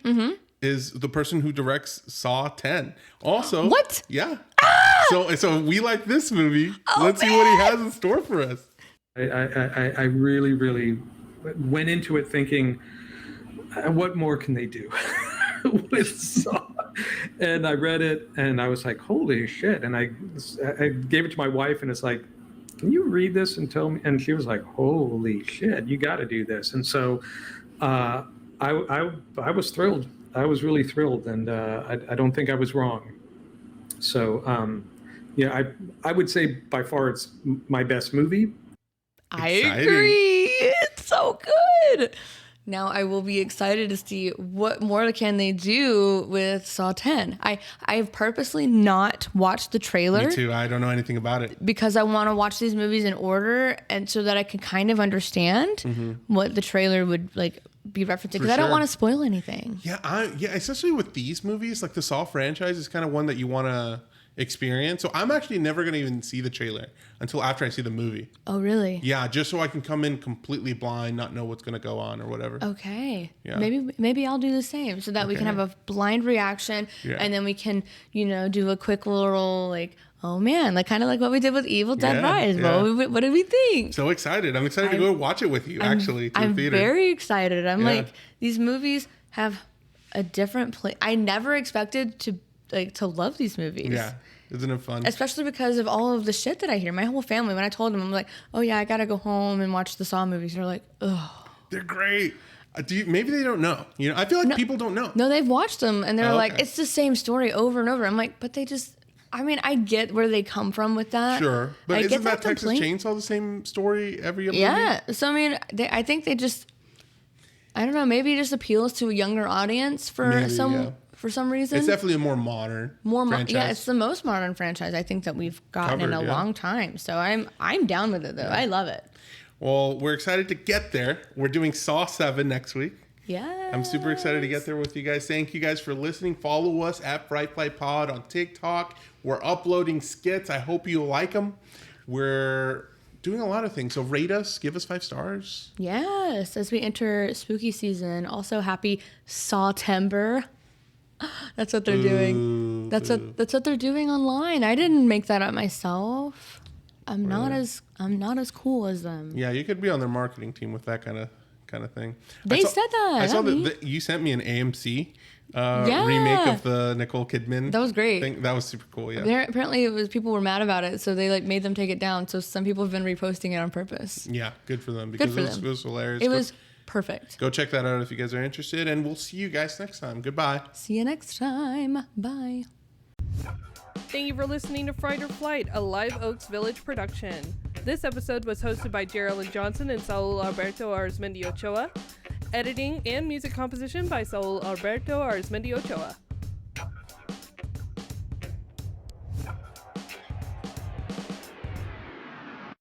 is the person who directs Saw 10. Also, what? Yeah. Ah! So we like this movie. Let's see what he has in store for us. I really, really went into it thinking, what more can they do with Saw? And I read it and I was like, holy shit. And I gave it to my wife and it's like, can you read this and tell me? And she was like, holy shit, you got to do this. And so I was thrilled. I was really thrilled. And I don't think I was wrong. So, I would say by far it's my best movie. I agree. It's so good. now I will be excited to see what more can they do with Saw 10. I have purposely not watched the trailer. Me too. I don't know anything about it. Because I want to watch these movies in order, and so that I can kind of understand what the trailer would like be referencing. Because I don't want to spoil anything. Yeah, especially with these movies, like the Saw franchise is kind of one that you want to experience. So I'm actually never going to even see the trailer until after I see the movie. Oh, really? Yeah, just so I can come in completely blind, not know what's going to go on or whatever. Okay. Yeah. Maybe I'll do the same so that we can have a blind reaction, and then we can, do a quick little like, oh man, like kind of like what we did with Evil Dead Rise. Yeah. What did we think? So excited. I'm excited to go watch it with you, actually, to the theater. I'm very excited. I'm like, these movies have a different place. I never expected to love these movies. Yeah. Isn't it fun? Especially because of all of the shit that I hear. My whole family, when I told them, I'm like, oh yeah, I gotta go home and watch the Saw movies. They're like, ugh. They're great. Maybe they don't know. I feel like people don't know. No, they've watched them and they're like, it's the same story over and over. I'm like, but they just... I mean, I get where they come from with that. Sure. But isn't that Texas Chainsaw the same story every movie? Yeah. So, I mean, I think they just... I don't know. Maybe it just appeals to a younger audience for some reason. It's definitely a more modern franchise. Yeah, it's the most modern franchise I think that we've gotten in a long time. So I'm down with it, though. Yeah. I love it. Well, we're excited to get there. We're doing Saw 7 next week. Yeah. I'm super excited to get there with you guys. Thank you guys for listening. Follow us at Bright Flight Pod on TikTok. We're uploading skits. I hope you like them. We're doing a lot of things. So rate us. Give us 5 stars. Yes. As we enter spooky season. Also, happy Sawtember. That's what they're doing. That's what they're doing online. I didn't make that up myself. I'm not as cool as them. Yeah, you could be on their marketing team with that kind of thing. They said that. I saw that you sent me an AMC remake of the Nicole Kidman. That was great. Thing. That was super cool. Yeah. Apparently, people were mad about it, so they made them take it down. So some people have been reposting it on purpose. Yeah, good for them because it was hilarious. It was perfect. Go check that out if you guys are interested, and we'll see you guys next time. Goodbye. See you next time. Bye. Thank you for listening to Fright or Flight, a Live Oaks Village production. This episode was hosted by Geraldine Johnson and Saul Alberto Arizmendi Ochoa. Editing and music composition by Saul Alberto Arizmendi Ochoa.